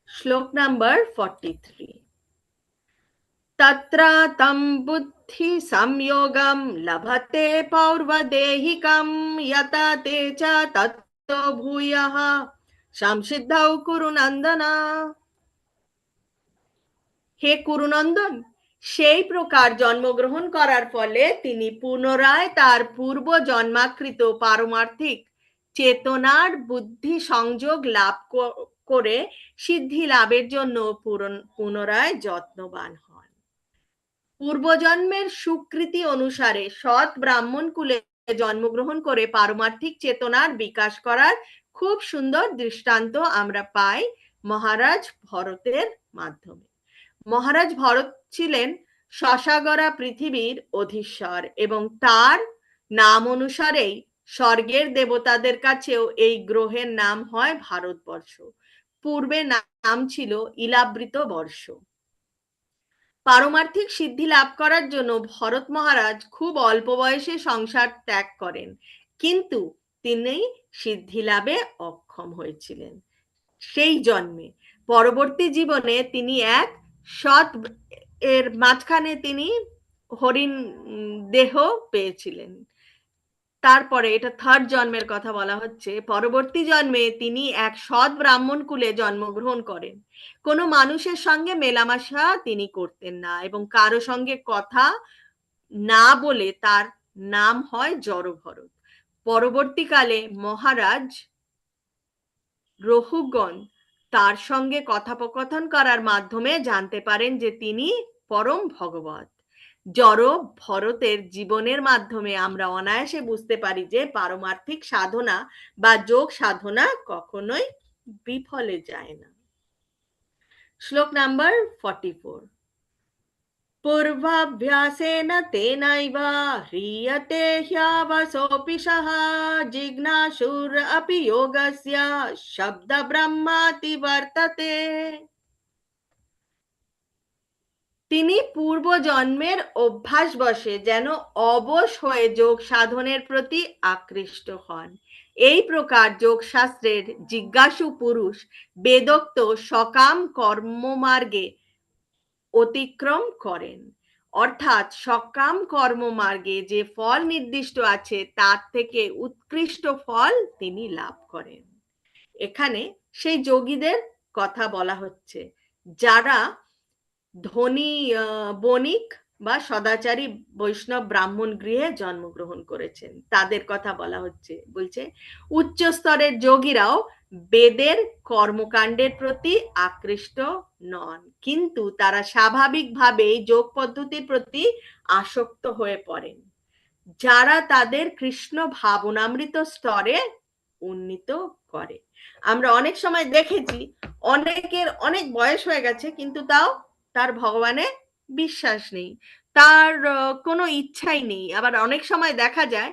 S1: শ্লোক নাম্বার 43। तत्र तं बुद्धि संयोगं लभते पौर्वदेहिकं यता ते च तत्तो भूयः संसिद्धौ कुरु नंदन। হে কুরুনন্দন, সেই প্রকার জন্মগ্রহণ করার ফলে তিনি পুনরায় তার পূর্ব জন্মাকৃত পারমার্থিক চেতনার বুদ্ধি সংযোগ লাভ করে সিদ্ধি লাভের জন্য পুনরায় যত্নবান হন। পূর্বজন্মের সুকৃতি অনুসারে সৎ ব্রাহ্মণ কুলে জন্মগ্রহণ করে পারমার্থিক চেতনার বিকাশ করার খুব সুন্দর দৃষ্টান্ত আমরা পাই মহারাজ ভরতের মাধ্যমে। মহারাজ ভরত ছিলেন শশাগরা পৃথিবীর অধীশ্বর এবং তার নাম অনুসারেই স্বর্গের দেবতাদের কাছেও এই গ্রহের নাম হয় ভারতবর্ষ। পূর্বে নাম ছিল ইলাবৃত বর্ষ। পারমার্থিক সিদ্ধি লাভ করার জন্য ভরত মহারাজ খুব অল্প বয়সে সংসার ত্যাগ করেন, কিন্তু তিনি সিদ্ধি লাভে অক্ষম হয়েছিলেন সেই জন্মে। পরবর্তী জীবনে তিনি এক সৎ এর মাঝখানে তিনি হরিণ দেহ পেয়েছিলেন। তারপরে এটা থার্ড জন্মের কথা বলা হচ্ছে। পরবর্তী জন্মে তিনি এক সৎ ব্রাহ্মণ কুলে জন্মগ্রহণ করেন। কোনো মানুষের সঙ্গে মেলামেশা তিনি করতেন না এবং কারো সঙ্গে কথা না বলে তার নাম হয় জড়ভরত। পরবর্তীকালে মহারাজ রঘুগণ তার সঙ্গে কথোপকথন করার মাধ্যমে জানতে পারেন যে তিনি পরম ভগবত। জড় ভরতের জীবনের মাধ্যমে আমরা অনায়াসে বুঝতে পারি যে পারমার্থিক সাধনা বা যোগ সাধনা কখনোই বিফলে যায় না। শ্লোক নাম্বার 44। पूर्वाभ्यासेन तेनैव ह्रियते ह्यवसोऽपिशः जिज्ञासुरपि योगस्य शब्दब्रह्माति वर्तते। তিনি পূর্ব জন্মের অভ্যাস বশে যেন অবশ হয়ে যোগ সাধনের প্রতি আকৃষ্ট হন। এই প্রকার যোগ শাস্ত্রের জিজ্ঞাসু পুরুষ বেদোক্ত সকাম কর্মমার্গে অতিক্রম করেন, অর্থাৎ সকাম কর্মমার্গে যে ফল নির্দিষ্ট আছে তার থেকে উৎকৃষ্ট ফল তিনি লাভ করেন। এখানে সেই যোগীদের কথা বলা হচ্ছে যারা ধনী বণিক বা সদাচারী বৈষ্ণব ব্রাহ্মণ গৃহে জন্মগ্রহণ করেছেন, তাদের কথা বলা হচ্ছে। বলছে উচ্চ স্তরের যোগীরাও বেদের কর্মকাণ্ডের প্রতি আকৃষ্ট নন, কিন্তু তারা স্বাভাবিকভাবেই যোগ পদ্ধতির প্রতি আসক্ত হয়ে পড়েন, যারা তাদের কৃষ্ণ ভাবনামৃত স্তরে উন্নীত করে। আমরা অনেক সময় দেখেছি অনেকের অনেক বয়স হয়ে গেছে কিন্তু তাও তার ভগবানে বিশ্বাস নেই, তার কোনো ইচ্ছাই নেই। আবার অনেক সময় দেখা যায়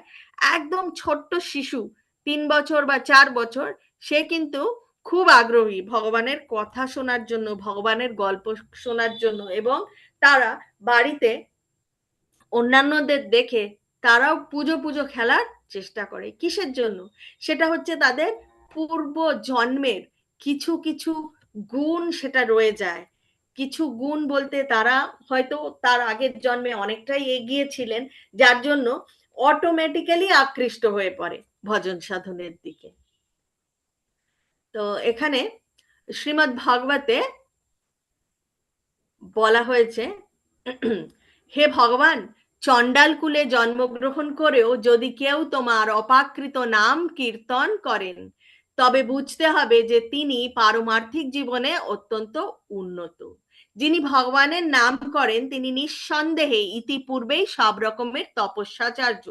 S1: একদম ছোট্ট শিশু 3 বছর বা 4 বছর, সে কিন্তু খুব আগ্রহী ভগবানের কথা শোনার জন্য, ভগবানের গল্প শোনার জন্য, এবং তারা বাড়িতে অন্যান্যদের দেখে তারাও পুজো খেলার চেষ্টা করে। কিসের জন্য? সেটা হচ্ছে তাদের পূর্ব জন্মের কিছু কিছু গুণ সেটা রয়ে যায়। কিছু গুণ বলতে তারা হয়তো তার আগের জন্মে অনেকটাই এগিয়ে ছিলেন, যার জন্য অটোমেটিক্যালি আকৃষ্ট হয়ে পড়ে ভজন সাধনের দিকে। তো এখানে শ্রীমদ্ ভাগবতে বলা হয়েছে, হে ভগবান, চণ্ডাল কুলে জন্মগ্রহণ করেও যদি কেউ তোমার অপাকৃত নাম কীর্তন করেন তবে বুঝতে হবে যে তিনি পারমার্থিক জীবনে অত্যন্ত উন্নত। যিনি ভগবানের নাম করেন তিনি নিঃসন্দেহে ইতিপূর্বেই সব রকমের তপস্যাচার্য,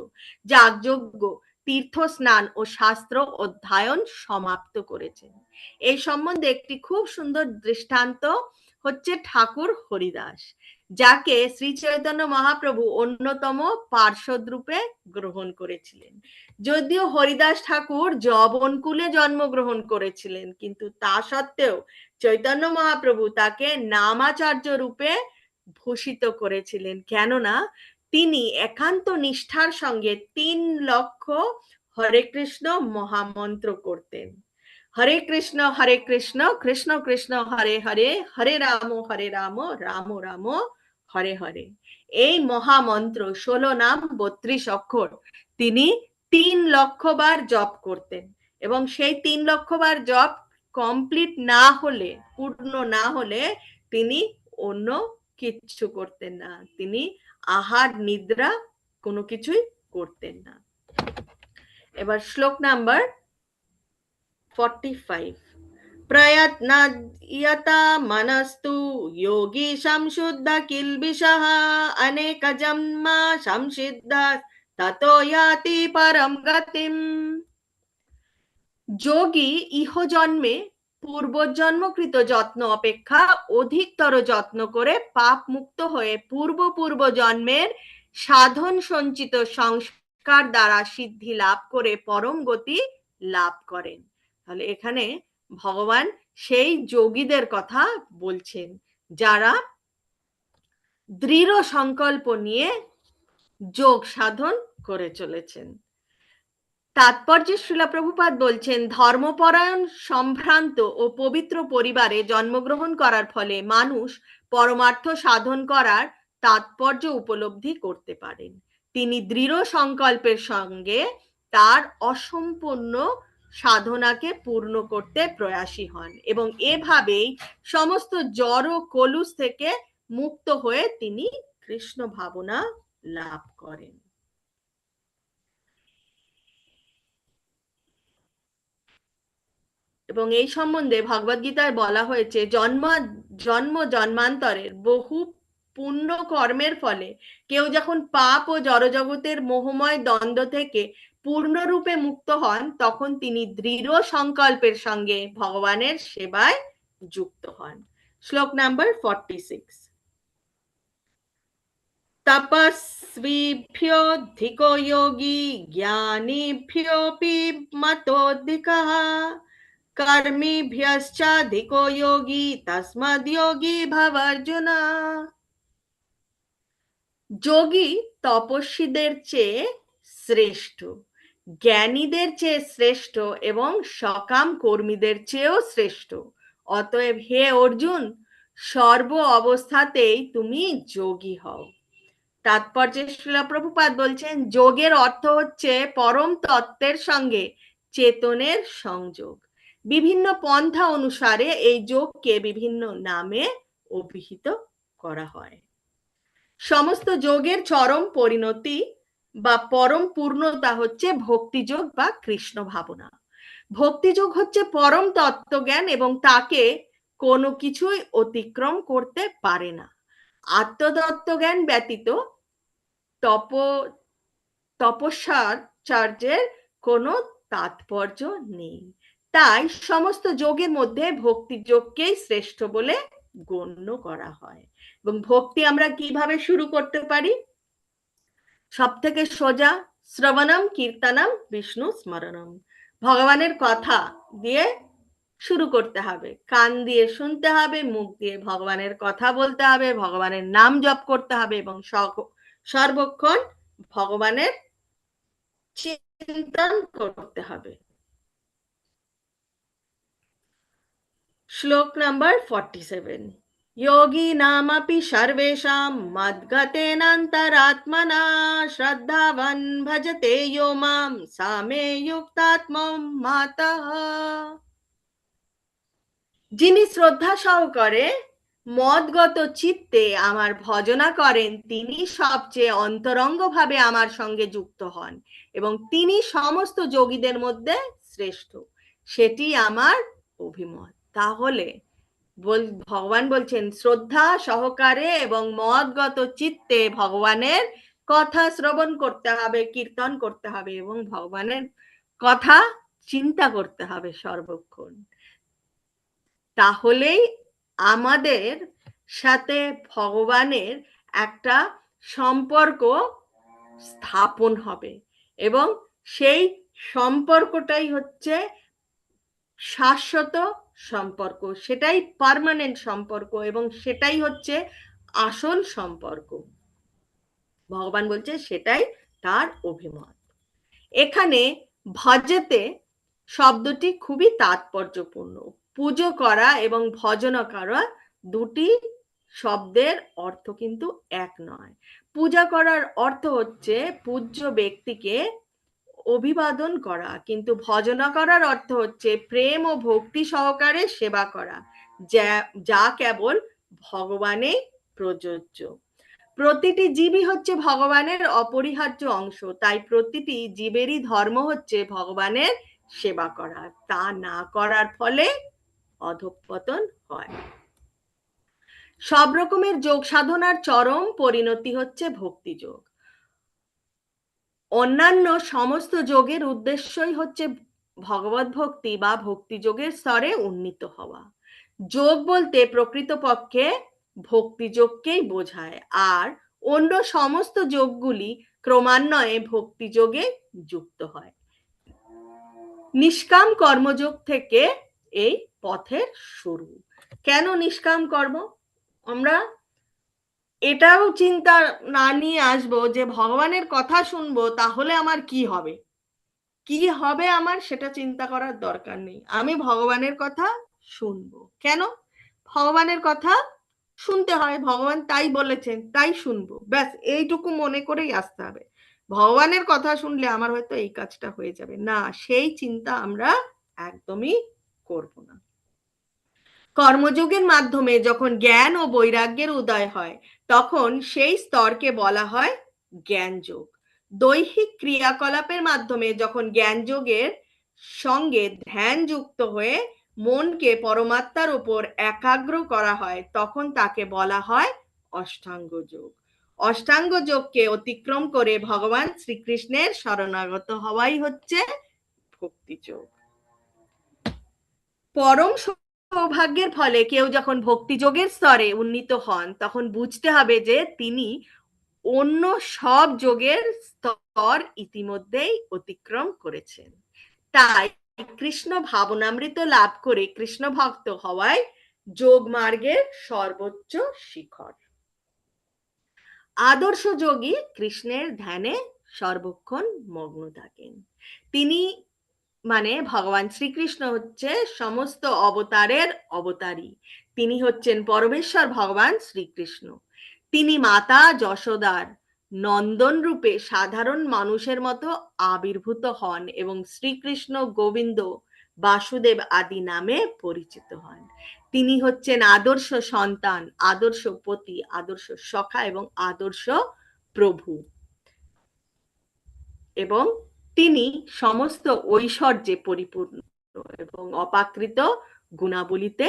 S1: যাগযজ্ঞ, তীর্থ স্নান ও শাস্ত্র অধ্যয়ন সমাপ্ত করেছেন। এই সম্বন্ধে একটি খুব সুন্দর দৃষ্টান্ত হচ্ছে ঠাকুর হরিদাস, যাকে শ্রী চৈতন্য মহাপ্রভু অন্যতম পার্ষদ রূপে গ্রহণ করেছিলেন। যদিও হরিদাস ঠাকুর যবনকুলে জন্মগ্রহণ করেছিলেন, কিন্তু তা সত্ত্বেও চৈতন্য মহাপ্রভু তাকে নামাচার্য রূপে ভূষিত করেছিলেন, কেননা তিনি একান্ত নিষ্ঠার সঙ্গে 3 লক্ষ হরে কৃষ্ণ মহামন্ত্র করতেন। হরে কৃষ্ণ কৃষ্ণ কৃষ্ণ হরে হরে, হরে রাম রাম রাম হরে হরে। এই মহামন্ত্র 16 নাম 32 অক্ষর তিনি 3 লক্ষ বার জপ করতেন, এবং সেই 3 লক্ষ বার জপ কমপ্লিট না হলে, পূর্ণ না হলে তিনি অন্য কিচ্ছু করতেন না। তিনি আহার নিদ্রা কোনো কিছুই করতেন না। এবার শ্লোক নাম্বার 45। प्रयत्नयता मनस्तु योगी संशुद्ध किल्बिषः अनेक जन्म संसिद्ध ततो याति परम गतिम। যোগী ইহজন্মে পূর্বজন্মকৃত যত্ন অপেক্ষা অধিকতর যত্ন করে পাপ মুক্ত হয়ে পূর্ব জন্মের সাধন সঞ্চিত সংস্কার দ্বারা সিদ্ধি লাভ করে পরম গতি লাভ করেন। তাহলে এখানে ভগবান সেই যোগীদের কথা বলছেন যারা দৃঢ় সংকল্প নিয়ে যোগ সাধন করে চলেছেন। তাৎপর্যে শ্রীলা প্রভুপাদ বলছেন, ধর্মপরায়ণ সম্ভ্রান্ত ও পবিত্র পরিবারে জন্মগ্রহণ করার ফলে মানুষ পরমার্থ সাধন করার তাৎপর্য উপলব্ধি করতে পারেন। তিনি দৃঢ় সংকল্পের সঙ্গে তার অসম্পূর্ণ সাধনাকে পূর্ণ করতে প্রয়াসী হন, এবং এভাবেই সমস্ত জড় কলুষ থেকে মুক্ত হয়ে তিনি কৃষ্ণ ভাবনা লাভ করেন। এবং এই সম্বন্ধে ভগবদ্গীতায় বলা হয়েছে, জন্মান্তরের বহু পুণ্য কর্মের ফলে কেউ যখন পাপ ও জড়জগতের মোহময় দ্বন্দ্ব থেকে পূর্ণরূপে মুক্ত হন, তখন তিনি দৃঢ় সংকল্পের সঙ্গে ভগবানের সেবায় যুক্ত হন। শ্লোক নাম্বার 46। তপস্বিভ্যোऽধিকো যোগী জ্ঞানীভ্যোऽপি মতোऽধিকः কর্মীভ্যশ্চাধিকো যোগী তস্মাদ্যোগী ভব অর্জুন। যোগী তপস্বীদের চেয়ে শ্রেষ্ঠ, জ্ঞানীদের চেয়ে শ্রেষ্ঠ এবং সকাম কর্মীদের চেয়েও শ্রেষ্ঠ। অতএব হে অর্জুন, সর্ব অবস্থাতেই তুমি যোগী হও। তাৎপর্যে শ্রীলা প্রভুপাদ বলছেন, যোগের অর্থ হচ্ছে পরম তত্ত্বের সঙ্গে চেতনের সংযোগ। বিভিন্ন পন্থা অনুসারে এই যোগকে বিভিন্ন নামে অভিহিত করা হয়। সমস্ত যোগের চরম পরিণতি বা পরম পূর্ণতা হচ্ছে ভক্তিযোগ বা কৃষ্ণ ভাবনা। ভক্তিযোগ হচ্ছে পরম তত্ত্বজ্ঞান, এবং তাকে কোনো কিছুই অতিক্রম করতে পারে না। আত্মতত্ত্বজ্ঞান ব্যতীত তপস্যাচার্যের কোনো তাৎপর্য নেই। তাই সমস্ত যোগের মধ্যে ভক্তি যোগকেই শ্রেষ্ঠ বলে গণ্য করা হয়। এবং ভক্তি আমরা কিভাবে শুরু করতে পারি? সব থেকে সোজা, শ্রবণম কীর্তনম বিষ্ণু স্মরণম। ভগবানের কথা দিয়ে শুরু করতে হবে, কান দিয়ে শুনতে হবে, মুখ দিয়ে ভগবানের কথা বলতে হবে, ভগবানের নাম জপ করতে হবে, এবং সর্বক্ষণ ভগবানের চিন্তন করতে হবে। শ্লোক নাম্বার 47। योगी नामपि सर्वेषां मद्गतेनान्तरात्मना श्रद्धावान् भजते यो मां सा मे युक्तात्मा मातः। যিনি শ্রদ্ধা সহকারে মদগত চিত্তে আমার ভজনা করেন, তিনি সবচেয়ে অন্তরঙ্গভাবে আমার সঙ্গে যুক্ত হন, এবং তিনি সমস্ত যোগীদের মধ্যে শ্রেষ্ঠ, সেটি আমার অভিমত। তাহলে ভগবান বলছেন, শ্রদ্ধা সহকারে এবং মদগত চিত্তে ভগবানের কথা শ্রবণ করতে হবে, কীর্তন করতে হবে, এবং ভগবানের কথা চিন্তা করতে হবে সর্বক্ষণ। তাহলেই আমাদের সাথে ভগবানের একটা সম্পর্ক স্থাপন হবে, এবং সেই সম্পর্কটাই হচ্ছে শাশ্বত সম্পর্ক, সেটাই পার্মানেন্ট সম্পর্ক, এবং সেটাই হচ্ছে আসল সম্পর্ক। ভগবান বলছে সেটাই তার অভিমত। এখানে ভজতে শব্দটি খুবই তাৎপর্যপূর্ণ। পুজো করা এবং ভজন করা দুটি শব্দের অর্থ কিন্তু এক নয়। পূজা করার অর্থ হচ্ছে পূজ্য ব্যক্তিকে অভিবাদন করা, কিন্তু ভজনা করার অর্থ হচ্ছে প্রেম ও ভক্তি সহকারে সেবা করা, যা কেবল ভগবানেই প্রযোজ্য। প্রতিটি জীবই হচ্ছে ভগবানের অপরিহার্য অংশ, তাই প্রতিটি জীবেরই ধর্ম হচ্ছে ভগবানের সেবা করা। তা না করার ফলে অধঃপতন হয়। সব রকমের যোগ সাধনার চরম পরিণতি হচ্ছে ভক্তি যোগ। অন্যান্য সমস্ত যোগের উদ্দেশ্যই হচ্ছে ভগবত ভক্তি বা ভক্তি যোগের স্তরে উন্নীত হওয়া। যোগ বলতে প্রকৃতপক্ষে ভক্তি যোগকেই বোঝায়, আর অন্য সমস্ত যোগগুলি ক্রমান্বয়ে ভক্তি যোগে যুক্ত হয়। নিষ্কাম কর্মযোগ থেকে এই পথের শুরু। কেন নিষ্কাম কর্ম? আমরা এটাও চিন্তা না নিয়ে আসবো যে ভগবানের কথা শুনবো তাহলে আমার কি হবে, কি হবে আমার সেটা চিন্তা করার দরকার নেই। আমি ভগবানের কথা শুনবো। কেন? ভগবানের কথা শুনতে হয়, ভগবান তাই বলেছেন তাই শুনবো, ব্যাস এইটুকু মনে করেই আসতে হবে। ভগবানের কথা শুনলে আমার হয়তো এই কাজটা হয়ে যাবে না, সেই চিন্তা আমরা একদমই করব না। কর্মযোগের মাধ্যমে যখন জ্ঞান ও বৈরাগ্যের উদয় হয় তখন সেই স্তরকে বলা হয় জ্ঞান যোগ। দৈহিক ক্রিয়াকলাপের মাধ্যমে যখন জ্ঞান যোগের সঙ্গে ধ্যান যুক্ত হয়ে মনকে পরমাত্মার উপর একাগ্র করা হয় তখন তাকে বলা হয় অষ্টাঙ্গ যোগ। অষ্টাঙ্গ যোগকে অতিক্রম করে ভগবান শ্রীকৃষ্ণের শরণাগত হওয়াই হচ্ছে ভক্তি যোগ। পরম সৌভাগ্যের ফলে কেউ যখন ভক্তিযোগের স্তরে উন্নীত হন তখন বুঝতে হবে যে তিনি অন্য সব যোগের স্তর ইতিমধ্যেই অতিক্রম করেছেন। তাই কৃষ্ণ ভাবনামৃত লাভ করে কৃষ্ণ ভক্ত হওয়ায় যোগ মার্গের সর্বোচ্চ শিখর। আদর্শ যোগী কৃষ্ণের ধ্যানে সর্বক্ষণ মগ্ন থাকেন। তিনি মানে ভগবান শ্রীকৃষ্ণ হচ্ছে সমস্ত অবতারের অবতারী। তিনি হচ্ছেন পরমেশ্বর ভগবান শ্রীকৃষ্ণ। তিনি মাতা যশোদার নন্দন রূপে সাধারণ মানুষের মতো আবির্ভূত হন এবং শ্রীকৃষ্ণ গোবিন্দ বাসুদেব আদি নামে পরিচিত হন। তিনি হচ্ছেন আদর্শ সন্তান, আদর্শ পতি, আদর্শ সখা এবং আদর্শ প্রভু, এবং তিনি সমস্ত ঐশ্বর্যে পরিপূর্ণ এবং অপাকৃত গুণাবলীতে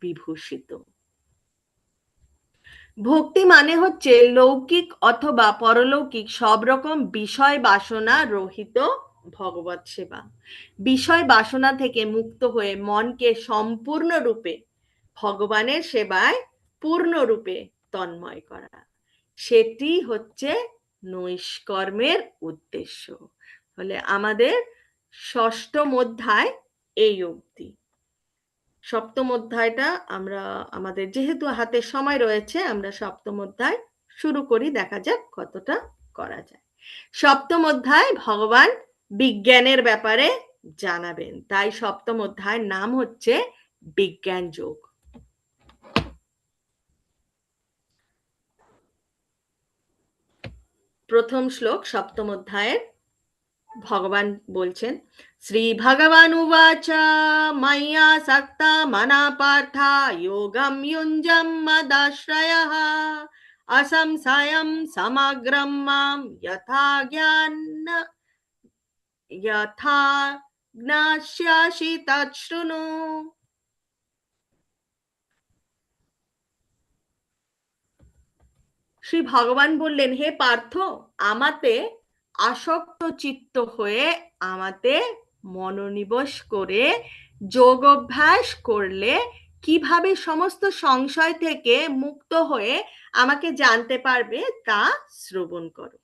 S1: বিভূষিত। ভক্তি মানে হচ্ছে লৌকিক অথবা পরলৌকিক সব রকম বিষয় বাসনা রহিত ভগবত সেবা। বিষয় বাসনা থেকে মুক্ত হয়ে মনকে সম্পূর্ণরূপে ভগবানের সেবায় পূর্ণরূপে তন্ময় করা, সেটি হচ্ছে নৈষ্কর্মের উদ্দেশ্য। ফলে আমাদের ষষ্ঠম অধ্যায় এই অবধি। সপ্তম অধ্যায়টা আমরা আমাদের যেহেতু হাতে সময় রয়েছে আমরা সপ্তম অধ্যায় শুরু করি, দেখা যাক কতটা করা যায়। সপ্তম অধ্যায় ভগবান বিজ্ঞানের ব্যাপারে জানাবেন, তাই সপ্তম অধ্যায়ের নাম হচ্ছে বিজ্ঞান যোগ। প্রথম শ্লোক সপ্তম অধ্যায়ের। ভগবান বলছেন, শ্রী ভগবান উবাচ ময়্যা सक्ता मना पार्थ योगं युञ्जं मदाश्रयः असंशयं समग्रं मां यथा ज्ञास्यासि तच्छृणु। শ্রী ভগবান বললেন, হে পার্থ, আমাতে আসক্ত চিত্ত হয়ে আমাতে মনোনিবেশ করে যোগ অভ্যাস করলে কিভাবে সমস্ত সংশয় থেকে মুক্ত হয়ে আমাকে জানতে পারবে তা শ্রবণ করো।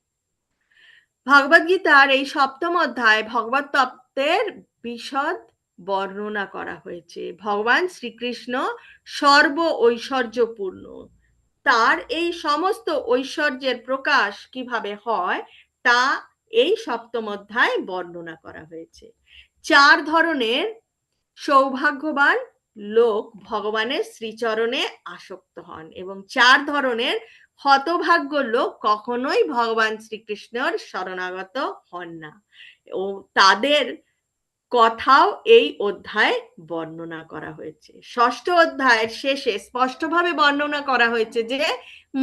S1: ভগবদ গীতার এই সপ্তম অধ্যায় ভগবত তত্ত্বের বিশদ বর্ণনা করা হয়েছে। ভগবান শ্রীকৃষ্ণ সর্ব ঐশ্বর্যপূর্ণ, তার এই সমস্ত ঐশ্বর্যের প্রকাশ কিভাবে হয় তা এই সপ্তম অধ্যায় বর্ণনা করা হয়েছে। চার ধরনের সৌভাগ্যবান লোক ভগবানের শ্রীচরণে আসক্ত হন এবং 4 ধরনের হতভাগ্য লোক কখনোই ভগবান শ্রীকৃষ্ণের শরণাগত হন না, ও তাদের কথাও এই অধ্যায়ে বর্ণনা করা হয়েছে। ষষ্ঠ অধ্যায়ের শেষে স্পষ্টভাবে বর্ণনা করা হয়েছে যে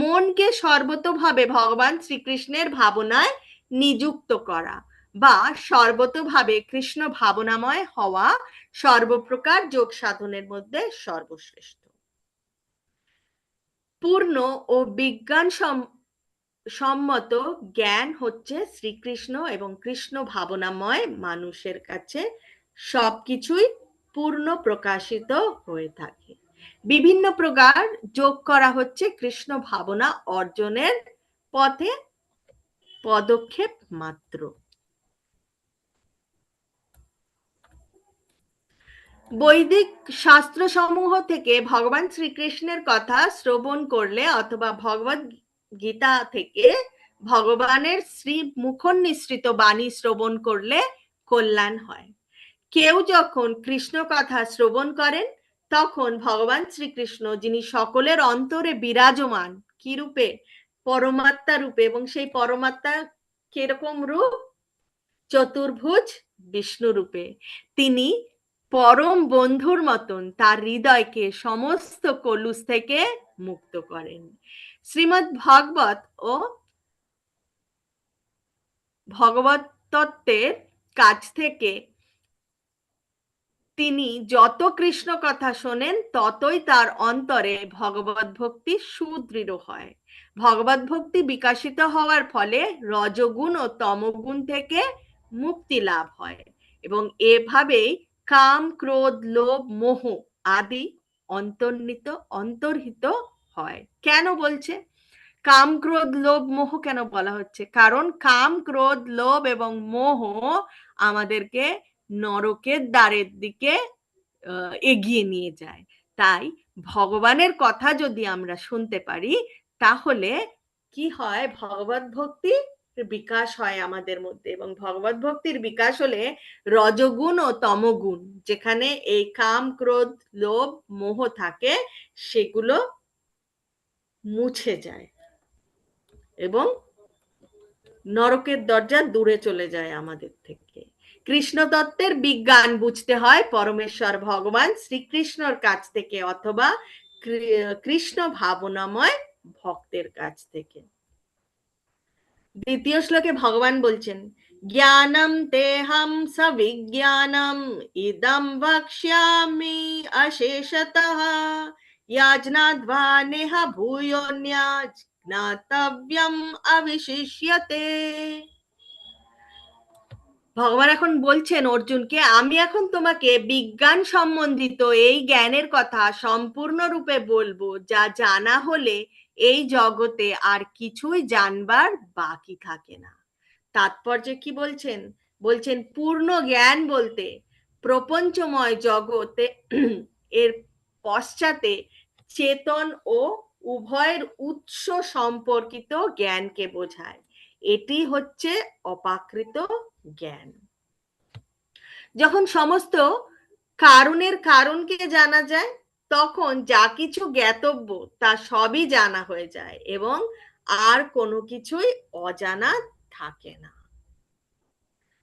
S1: মনকে সর্বতোভাবে ভগবান শ্রীকৃষ্ণের ভাবনায় নিযুক্ত করা বা সর্বতোভাবে কৃষ্ণ ভাবনাময় হওয়া সর্বপ্রকার যোগ সাধনের মধ্যে সর্বশ্রেষ্ঠ। পূর্ণ ও বিজ্ঞান সম্মত জ্ঞান হচ্ছে শ্রীকৃষ্ণ এবং কৃষ্ণ ভাবনাময় মানুষের কাছে সবকিছুই পূর্ণ প্রকাশিত হয়ে থাকে। বিভিন্ন প্রকার যোগ করা হচ্ছে কৃষ্ণ ভাবনা অর্জনের পথে পদক্ষেপ মাত্র। বৈদিক শাস্ত্রসমূহ থেকে ভগবান শ্রীকৃষ্ণের কথা শ্রবণ করলে অথবা ভগবদ গীতা থেকে ভগবানের শ্রী মুখনিসৃত বাণী শ্রবণ করলে কল্যাণ হয়। কেউ যখন কৃষ্ণ কথা শ্রবণ করেন তখন ভগবান শ্রীকৃষ্ণ, যিনি সকলের অন্তরে বিরাজমান, কি রূপে? পরমাত্মা রূপে। এবং সেই পরমাত্মা কিরকম রূপ? চতুর্ভুজ বিষ্ণু রূপে। তিনি পরম বন্ধুর মতন তার হৃদয়কে সমস্ত কলুষ থেকে মুক্ত করেন। শ্রীমদ্ ভাগবত ও ভগবত তত্ত্বের কাছ থেকে তিনি যত কৃষ্ণ কথা শোনেন ততই তার অন্তরে ভগবত ভক্তি সুদৃঢ় হয়। ভগবত ভক্তি বিকশিত হওয়ার ফলে রজগুণ ও তমগুণ থেকে মুক্তি লাভ হয় এবং এভাবেই কাম, ক্রোধ, লোভ, মোহ আদি অন্তর্হিত হয়। কেন বলছে কাম, ক্রোধ, লোভ, মোহ কেন বলা হচ্ছে? কারণ কাম, ক্রোধ, লোভ এবং মোহ আমাদেরকে নরকের দ্বারের দিকে এগিয়ে নিয়ে যায়। তাই ভগবানের কথা যদি আমরা শুনতে পারি তাহলে কি হয়? ভগবত ভক্তি বিকাশ হয় আমাদের মধ্যে, এবং ভগবত ভক্তির বিকাশ হলে রজগুণ ও তমগুণ, যেখানে এই কাম, ক্রোধ, লোভ, মোহ থাকে, সেগুলো মুছে যায় এবং নরকের দরজা দূরে চলে যায় আমাদের থেকে। কৃষ্ণ তত্ত্বের বিজ্ঞান বুঝতে হয় পরমেশ্বর ভগবান শ্রীকৃষ্ণর কাছ থেকে অথবা কৃষ্ণ ভাবনাময় ভক্তের কাছ থেকে। দ্বিতীয় শ্লোকে ভগবান বলছেন, জ্ঞানম তেহম সবিজ্ঞানম ইদম বক্ষ্যামি অশেষতঃ ইয়াজনাদ্বা নেহ ভূয়োন্যাজ জ্ঞাতব্যম অবিশিষ্যতে। ভগবান এখন বলছেন অর্জুনকে, আমি এখন তোমাকে বিজ্ঞান সম্বন্ধিত এই জ্ঞানের কথা সম্পূর্ণরূপে বলবো, যা জানা হলে এই জগতে আর কিছুই জানবার বাকি থাকে না। তাৎপর্য কি বলছেন? বলছেন পূর্ণ জ্ঞান বলতে প্রপঞ্চময় জগতে এর পশ্চাতে চেতন ও উভয়ের উৎস সম্পর্কিত জ্ঞানকে বোঝায়। এটি হচ্ছে অপাকৃত জ্ঞান। যখন সমস্ত কারণের কারণকে জানা যায় তখন যা কিছু জ্ঞাতব্য তা সবই জানা হয়ে যায় এবং আর কোনো কিছুই অজানা থাকে না।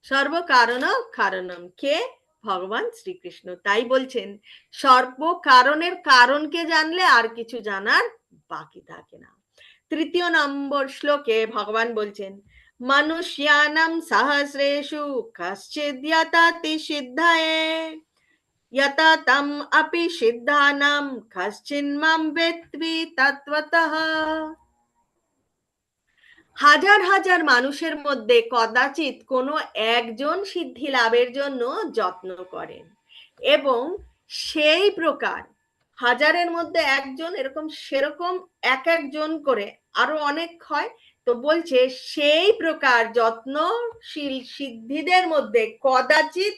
S1: সর্বকারণ কারণম কে? ভগবান শ্রীকৃষ্ণ। তাই বলছেন সর্ব কারণের কারণকে জানলে আর কিছু জানার বাকি থাকে না। তৃতীয় নম্বর শ্লোকে ভগবান বলছেন, মনুষ্যানাম সহস্রেষু কশ্চিৎ যততি সিদ্ধায়ে যত তম অপি সিদ্ধানাম কশ্চিৎ মাম বেত্তি তত্ত্বতঃ। হাজার হাজার মানুষের মধ্যে কদাচিৎ কোনো একজন সিদ্ধি লাভের জন্য যত্ন করেন এবং সেই প্রকার হাজারের মধ্যে একজন, এরকম সেরকম এক একজন করে আরো অনেক হয়। তো বলছে সেই প্রকার যত্নশীল সিদ্ধিদের মধ্যে কদাচিৎ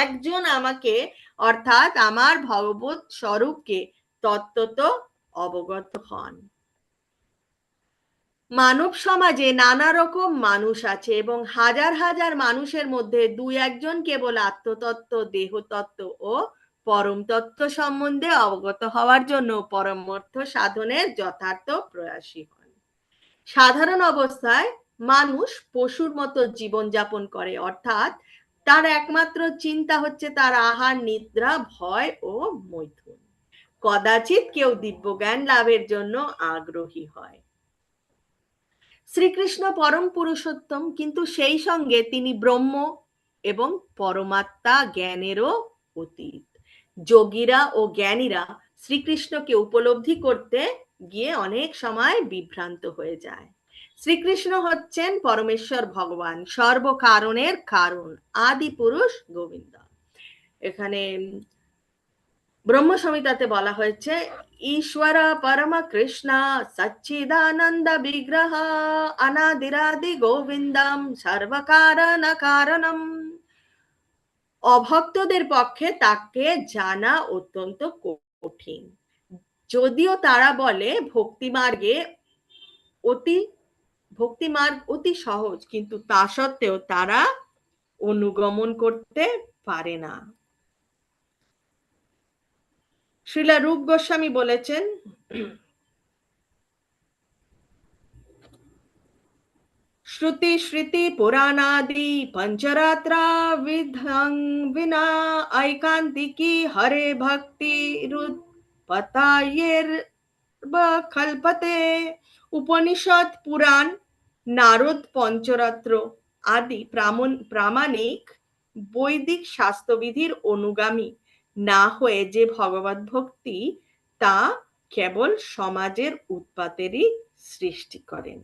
S1: একজন আমাকে অর্থাৎ আমার ভগবত স্বরূপকে তত্ত্বত অবগত হন। মানব সমাজে নানা রকম মানুষ আছে এবং হাজার হাজার মানুষের মধ্যে দুই একজন কেবল আত্মতত্ত্ব, দেহতত্ত্ব ও পরম তত্ত্ব সম্বন্ধে অবগত হওয়ার জন্য পরমার্থ সাধনের যথার্থ প্রয়াসী হন। সাধারণ অবস্থায় মানুষ পশুর মতো জীবনযাপন করে, অর্থাৎ তার একমাত্র চিন্তা হচ্ছে তার আহার, নিদ্রা, ভয় ও মৈথুন। কদাচিৎ কেউ দিব্য জ্ঞান লাভের জন্য আগ্রহী হয়। শ্রীকৃষ্ণ পরম পুরুষোত্তম, কিন্তু সেই সঙ্গে তিনি ব্রহ্ম এবং পরমাত্মা জ্ঞানেরও অতীত। যোগীরা ও জ্ঞানীরা শ্রীকৃষ্ণকে উপলব্ধি করতে গিয়ে অনেক সময় বিভ্রান্ত হয়ে যায়। শ্রীকৃষ্ণ হচ্ছেন পরমেশ্বর ভগবান, সর্বকারণের কারণ, আদি পুরুষ গোবিন্দ। এখানে ব্রহ্ম সংহিতাতে বলা হয়েছে, ঈশ্বর পরম কৃষ্ণ সচ্চিদানন্দ বিগ্রহ অনাদিরাদি গোবিন্দম সর্বকারণ কারণম। অভক্তদের পক্ষে তাকে জানা অত্যন্ত কঠিন, যদিও তারা বলে ভক্তিমার্গ অতি সহজ, কিন্তু তা সত্ত্বেও তারা অনুগমন করতে পারে না। শ্রীলা রূপ গোস্বামী বলেছেন, শ্রুতি স্মৃতি পুরাণাদি পঞ্চরাত্রা বিধং বিনা ঐকান্তিকি হরে ভক্তি রুৎপতায়ের কল্পতে। উপনিষদ, পুরাণ, নারদ পঞ্চরাত্র আদি প্রামাণিক বৈদিক শাস্ত্রবিধির অনুগামী না হয়ে যে ভগবত ভক্তি, তা কেবল সমাজের উৎপাতেরই সৃষ্টি করেন।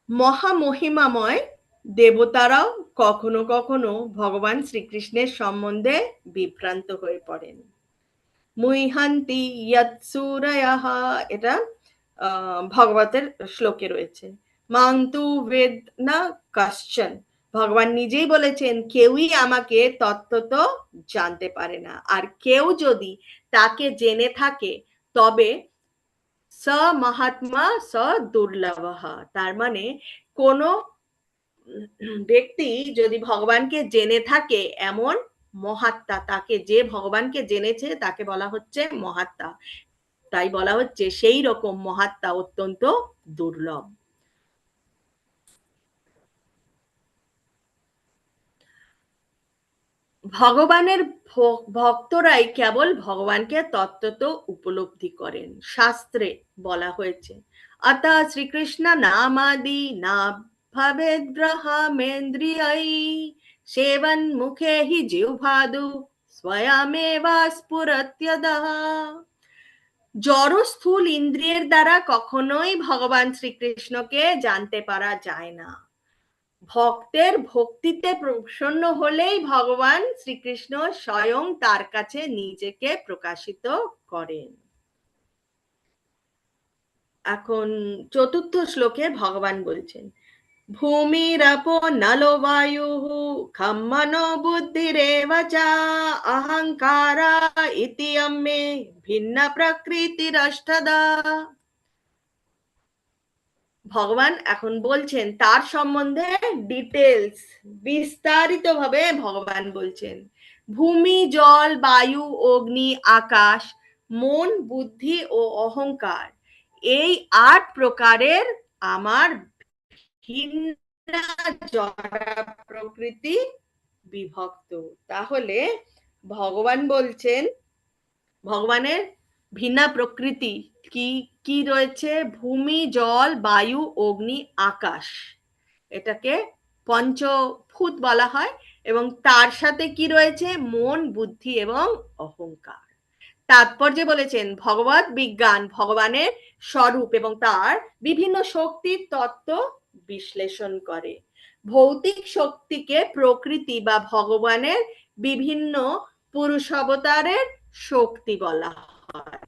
S1: মহামহিমাময় দেবতারাও কখনো কখনো ভগবান শ্রীকৃষ্ণের সম্বন্ধে বিভ্রান্ত হয়ে পড়েন। মুইহান্তি ইয়ৎসূরয়ঃ, এটা ভগবতের শ্লোকে রয়েছে। মান্তু বেদ না কশ্চন, ভগবান নিজেই বলেছেন, কেউই আমাকে তত্ত্বত জানতে পারে না, আর কেউ যদি তাকে জেনে থাকে তবে স মহাত্মা স দুর্লভঃ। তার মানে কোন ব্যক্তি যদি ভগবানকে জেনে থাকে, এমন মহাত্মা, তাকে যে ভগবানকে জেনেছে তাকে বলা হচ্ছে মহাত্মা। তাই বলা হচ্ছে সেই রকম মহাত্মা অত্যন্ত দুর্লভ। ভগবানের ভক্তরাই কেবল ভগবানকে তত্ত্বত উপলব্ধি করেন। শাস্ত্রে বলা হয়েছে, অতঃ শ্রীকৃষ্ণ নামাদি না ভবেদ গ্রহমেন্দ্রিয়ৈ সেবন মুখে হি জিহ্বাদু স্বয়মেবা স্ফুরত্যদঃ। জড় স্থূল ইন্দ্রিয়ের দ্বারা কখনোই ভগবান শ্রীকৃষ্ণকে জানতে পারা যায় না। ভক্তের ভক্তিতে প্রসন্ন হলেই ভগবান শ্রীকৃষ্ণ স্বয়ং তার কাছে নিজেকে প্রকাশিত করেন। এখন চতুর্থ শ্লোকে ভগবান বলছেন, ভূমিরপো নলো বায়ু খম মনো বুদ্ধিরেব চ অহংকারা ইতি অম্মে ভিন্ন প্রকৃতিরষ্টদা। ভগবান এখন বলছেন তার সম্বন্ধে ডিটেলস, বিস্তারিত ভাবে ভগবান বলছেন। ভূমি, জল, বায়ু, অগ্নি, আকাশ, মন, বুদ্ধি ও অহংকার, এই 8 প্রকারের আমার জড় প্রকৃতি বিভক্ত। তাহলে ভগবান বলছেন ভগবানের ভিন্ন প্রকৃতি কি কি রয়েছে? ভূমি, জল, বায়ু, অগ্নি, আকাশ, এটাকে পঞ্চভূত বলা হয়। এবং তার সাথে কি রয়েছে? মন, বুদ্ধি এবং অহংকার। তাৎপর্যে বলেছেন ভগবত বিজ্ঞান ভগবানের স্বরূপ এবং তার বিভিন্ন শক্তির তত্ত্ব বিশ্লেষণ করে। ভৌতিক শক্তিকে প্রকৃতি বা ভগবানের বিভিন্ন পুরুষ অবতারের শক্তি বলা হয়।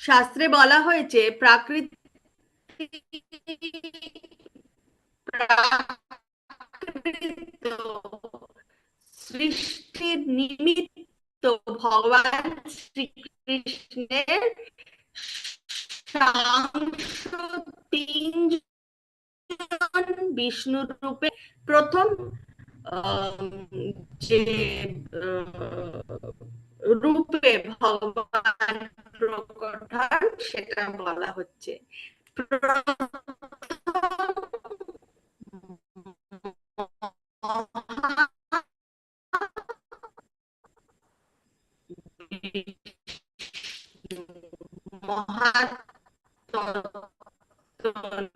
S1: শাস্ত্রে বলা হয়েছে সৃষ্টির নিমিত্ত ভগবান শ্রীকৃষ্ণের সাংস তিন বিষ্ণু রূপে প্রথম যে রূপে ভগবান প্রকট হন সেটা বলা হচ্ছে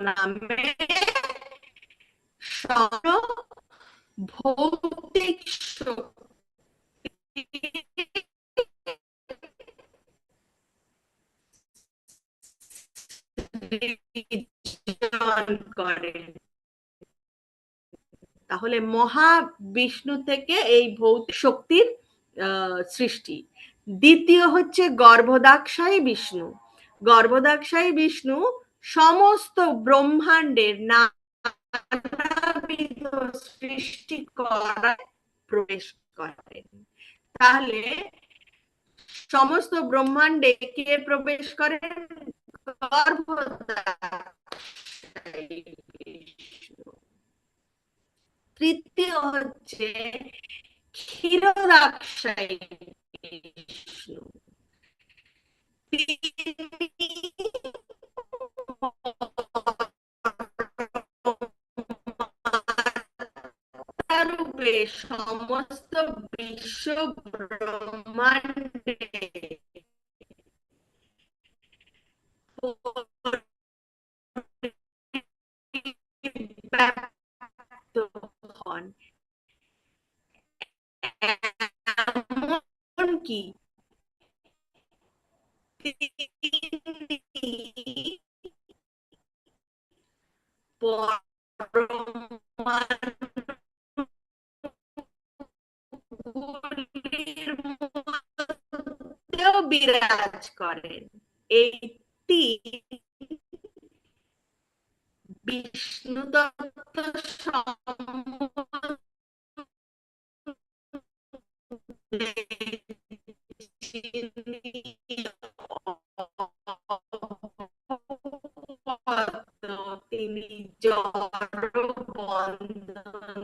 S1: নামে ভৌতিক করেন। তাহলে মহাবিষ্ণু থেকে এই ভৌতিক শক্তির সৃষ্টি। দ্বিতীয় হচ্ছে গর্ভদাক্ষায়ী বিষ্ণু। গর্ভদাক্ষায়ী বিষ্ণু সমস্ত ব্রহ্মাণ্ডের নানাবিধ সৃষ্টি করায় প্রবেশ করেন। তাহলে সমস্ত ব্রহ্মাণ্ডে কে প্রবেশ করেন? গর্ভদাক্ষায়ী বিষ্ণু। তৃতীয় হচ্ছে ক্ষীরদাক্ষায়ী বিষ্ণু। রূপে সমস্ত বিশ্ব ব্রহ্মাণ্ডে ব্যক্ত হন। এমনকি বিরাজ করেন। এই বিষ্ণু তত্ত্ব তিনি জড় বন্ধন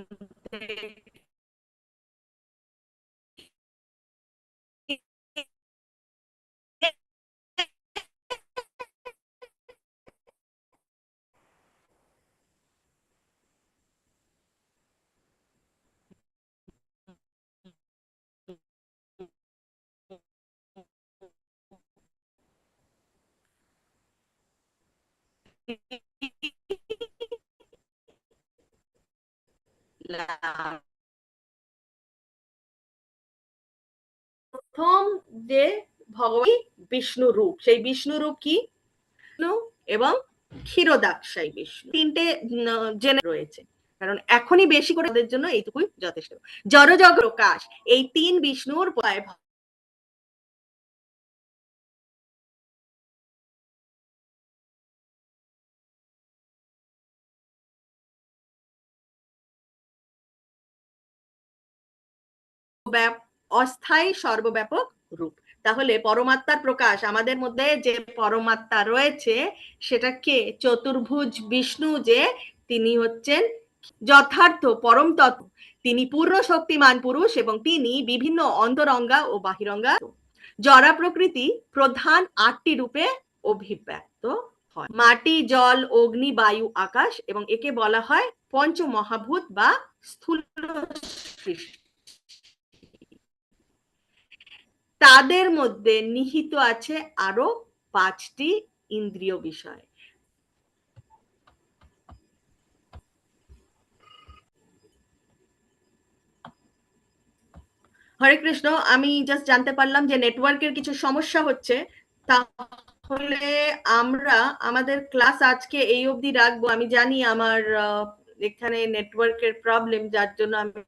S1: প্রথম যে ভগবান বিষ্ণু রূপ, সেই বিষ্ণু রূপ কি? এবং ক্ষীরদাক্ষায়ী বিষ্ণু। তিনটে জেনে রয়েছে, কারণ এখনই বেশি করে ওদের জন্য এইটুকুই যথেষ্ট। জড়জগ প্রকাশ, এই তিন বিষ্ণুর পায় অস্থায়ী সর্বব্যাপক রূপ। তাহলে পরমাত্মার প্রকাশ, আমাদের মধ্যে যে পরমাত্মা রয়েছে সেটা কে? চতুর্ভুজ বিষ্ণু, যে তিনি হচ্ছেন যথার্থ পরম তত্ত্ব। তিনি পূর্ণ শক্তিমান পুরুষ এবং তিনি বিভিন্ন অন্তরঙ্গা ও বাহিরঙ্গা। জড়া প্রকৃতি প্রধান 8টি রূপে অভিব্যক্ত হয়: মাটি, জল, অগ্নি, বায়ু, আকাশ, এবং একে বলা হয় পঞ্চমহাভূত বা স্থূল সৃষ্টি। তাদের মধ্যে নিহিত আছে আরো 5টি ইন্দ্রিয় বিষয়। হরে কৃষ্ণ। আমি জাস্ট জানতে পারলাম যে নেটওয়ার্কের কিছু সমস্যা হচ্ছে, তাহলে আমরা আমাদের ক্লাস আজকে এই অবধি রাখবো। আমি জানি আমার এখানে নেটওয়ার্কের প্রবলেম, যার জন্য আমি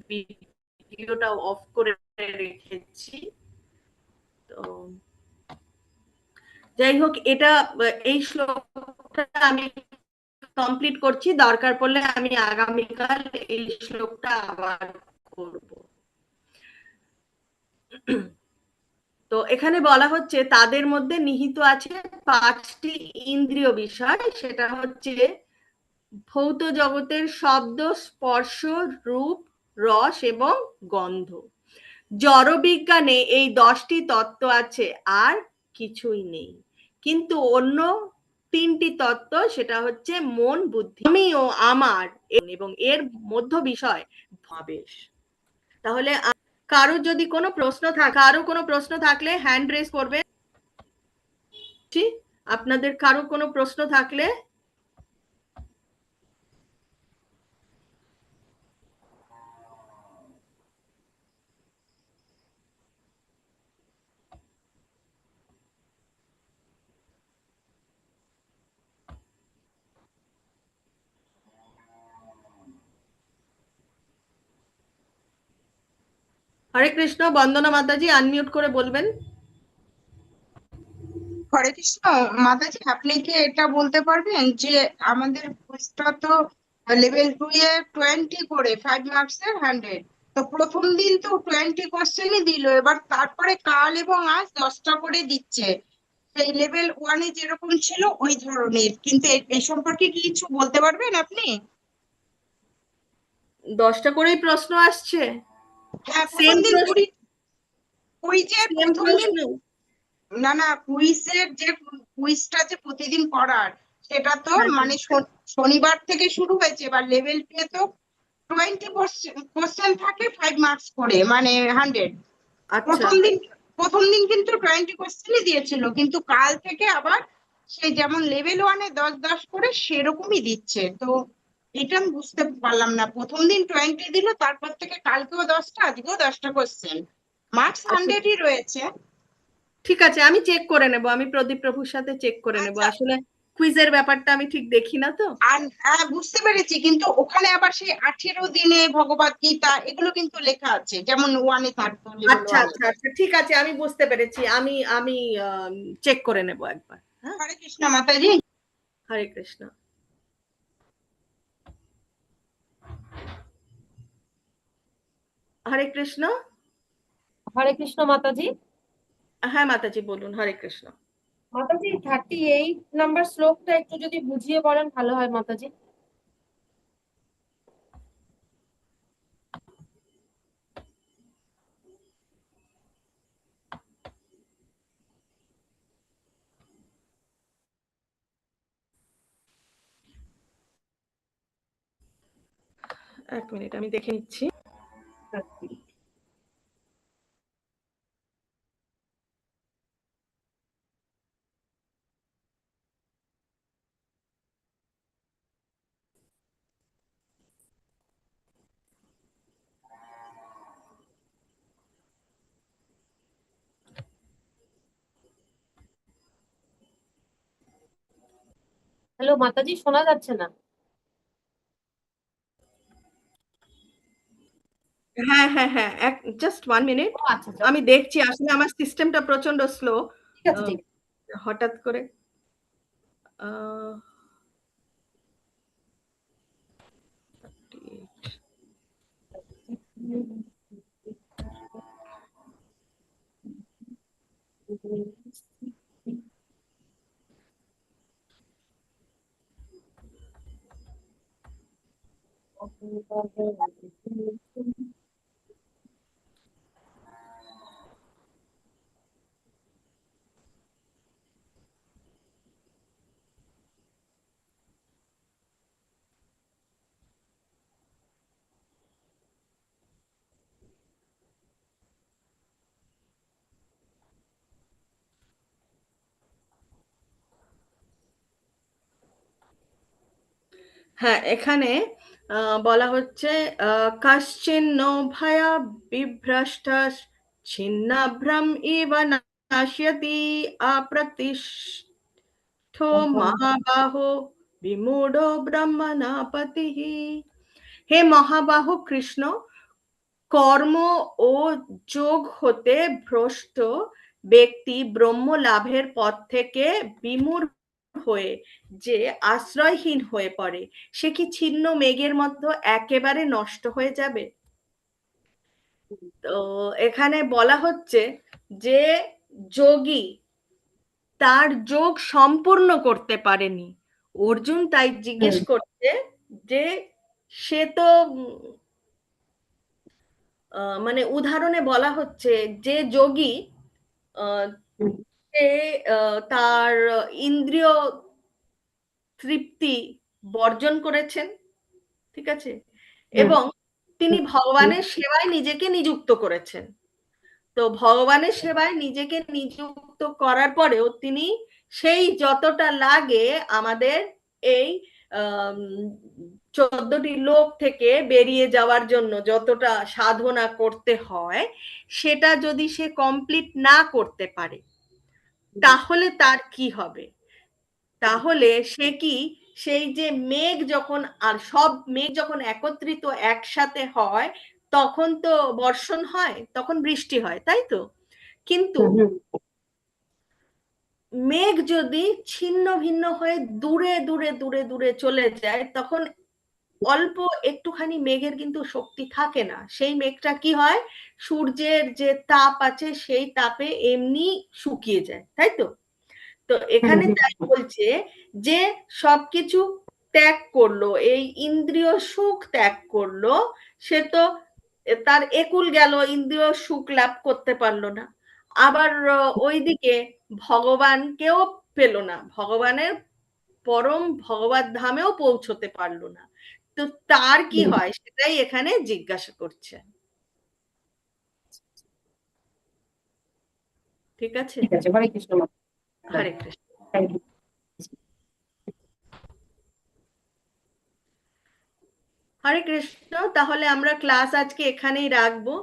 S1: ভিডিওটা অফ করে রেখেছি। তো যাই হোক, এটা এই শ্লোকটা আমি কমপ্লিট করছি। দরকার পড়লে আমি আগামীকাল এই শ্লোকটা আবার করব। তো এখানে বলা হচ্ছে তাদের মধ্যে নিহিত আছে 5টি ইন্দ্রিয় বিষয়, সেটা হচ্ছে ভৌত জগতের শব্দ, স্পর্শ, রূপ, রস এবং গন্ধ। জড় বিজ্ঞানে এই 10টি তত্ত্ব আছে, আর কিছুই নেই। কিন্তু অন্য 3টি তত্ত্ব, সেটা হচ্ছে মন, বুদ্ধি, আমি ও আমার, এবং এর মধ্য বিষয় ভাবেশ। তাহলে কারো যদি কোনো প্রশ্ন থাকে, কারো কোনো প্রশ্ন থাকলে হ্যান্ড রেজ করবে। আপনাদের কারো কোনো প্রশ্ন থাকলে। হরে কৃষ্ণ। বন্দনা মাতাজি আনমিউট করে বলবেন।
S2: হরে কৃষ্ণ মাতাজি, আপনি কি এটা বলতে পারবেন যে আমাদের কুইজটা তো লেভেল 2 এ 20 করে 5 মার্কসের 100, তো প্রথম দিন তো 20 কোশ্চেনই দিল, এবার তারপরে কাল এবং আজ 10টা করে দিচ্ছে। সেই লেভেল 1 এ যেরকম ছিল ওই ধরনের, কিন্তু এ সম্পর্কে কি কিছু বলতে পারবেন আপনি?
S1: 10টা করেই প্রশ্ন আসছে?
S2: হ্যাঁ, প্রথম
S1: সেম
S2: দিন
S1: প্রশ্ন?
S2: 20, কুইজের
S1: সেম
S2: প্রথম দিন।
S1: প্রশ্ন?
S2: না না, কুইজের যে কুইজটা যে প্রতিদিন করার, সেটা তো মানে শনিবার থেকে শুরু হয়েছে। এবার লেভেল 2 এ তো 20 কোশ্চেন থাকে 5 মার্কস করে, মানে 100।
S1: আচ্ছা,
S2: প্রথম দিন কিন্তু 20 কোশ্চেনই দিয়েছিল, কিন্তু কাল থেকে আবার সেই যেমন লেভেল 1 এ 10 10 করে সেরকমই দিচ্ছে। তো এটা আমি বুঝতে পারলাম না, প্রথম দিন 20 দিল, তারপর থেকে কালকেও 10টা, আজকেও 10টা কোশ্চেন, মার্কস
S1: আচ্ছা,
S2: 100ই রয়েছে।
S1: ঠিক আছে, আমি চেক করে নেব, আমি প্রদীপ প্রভুর সাথে চেক করে নেব।
S2: আচ্ছা,
S1: আসলে কুইজের ব্যাপারটা আমি ঠিক দেখি না তো।
S2: আর হ্যাঁ, বুঝতে পেরেছি, কিন্তু ওখানে আবার সেই 18 দিনে ভগবত গীতা এগুলো কিন্তু লেখা আছে, যেমন 1 এ থাকতো লেভেল
S1: আচ্ছা
S2: 1 এ।
S1: আচ্ছা আচ্ছা, ঠিক আছে, আমি বুঝতে পেরেছি। আমি আমি চেক করে নেব একবার। হ্যাঁ।
S2: হরে কৃষ্ণ মাতাজি।
S1: হরে কৃষ্ণ। হরে কৃষ্ণ।
S3: হরে কৃষ্ণ মাতাজি।
S1: হ্যাঁ মাতাজি বলুন। হরে কৃষ্ণ।
S3: মাতাজি 38 নাম্বার শ্লোকটা একটু যদি বুঝিয়ে বলেন ভালো হয় মাতাজি।
S1: এক মিনিট, আমি দেখে নিচ্ছি।
S3: হ্যালো মাতাজি, শোনা যাচ্ছে না।
S1: হ্যাঁ হ্যাঁ হ্যাঁ, জাস্ট 1 মিনিট।
S3: আচ্ছা আচ্ছা,
S1: আমি দেখছি, আসলে আমার সিস্টেমটা প্রচন্ড স্লো।
S3: ঠিক আছে ঠিক
S1: হঠাৎ করে আহ, হ্যাঁ, এখানে বলা হচ্ছে কশ্চিন্ন ভয়া বিভ্রষ্ট ছিন্নভ্রম ইব নাশ্যতি অপ্রতিষ্ঠো মহাবাহো বিমূঢ়ো ব্রহ্মণাপতিঃ। হে মহাবাহু কৃষ্ণ, কর্ম ও যোগ হতে ভ্রষ্ট ব্যক্তি ব্রহ্ম লাভের পথ থেকে বিমূঢ় হয়ে যে আশ্রয়হীন হয়ে পড়ে, সে কি ছিন্ন মেঘের মতো একেবারে নষ্ট হয়ে যাবে? তো এখানে বলা হচ্ছে যে যোগী তার যোগ সম্পূর্ণ করতে পারেনি। অর্জুন তাই জিজ্ঞেস করছে যে সে তো মানে উদাহরণে বলা হচ্ছে যে যোগী সে তার ইন্দ্রিয় তৃপ্তি বর্জন করেছেন, ঠিক আছে, এবং তিনি ভগবানের সেবায় নিজেকে নিযুক্ত করেছেন। তো ভগবানের সেবায় নিজেকে নিযুক্ত করার পরেও তিনি সেই যতটা লাগে আমাদের এই 14টি লোক থেকে বেরিয়ে যাওয়ার জন্য যতটা সাধনা করতে হয়, সেটা যদি সে কমপ্লিট না করতে পারে তাহলে তার কি হবে? তাহলে সে কি সেই যে মেঘ যখন আর সব মেঘ যখন একত্রিত একসাথে হয় তখন তো বর্ষণ হয়, তখন বৃষ্টি হয়, তাই তো? কিন্তু মেঘ যদি ছিন্ন ভিন্ন হয়ে দূরে দূরে দূরে দূরে চলে যায় তখন অল্প একটুখানি মেঘের কিন্তু শক্তি থাকে না। সেই মেঘটা কি হয়, সূর্যের যে তাপ আছে সেই তাপে এমনি শুকিয়ে যায়, তাই তো? তো এখানে তাই বলছে যে সবকিছু ত্যাগ করলো, এই ইন্দ্রিয় সুখ ত্যাগ করলো, সে তো তার একুল গেল, ইন্দ্রিয় সুখ লাভ করতে পারলো না। আবার ওইদিকে ভগবানকেও পেল না, ভগবানের পরম ভগবত ধামেও পৌঁছতে পারলো না। তো তার কি হয় সেটাই এখানে জিজ্ঞাসা করছে। ঠিক আছে,
S3: ঠিক আছে, হরে কৃষ্ণ।
S1: হরে কৃষ্ণ।
S3: Thank you.
S1: হরে কৃষ্ণ। তাহলে আমরা ক্লাস আজকে এখানেই রাখবো।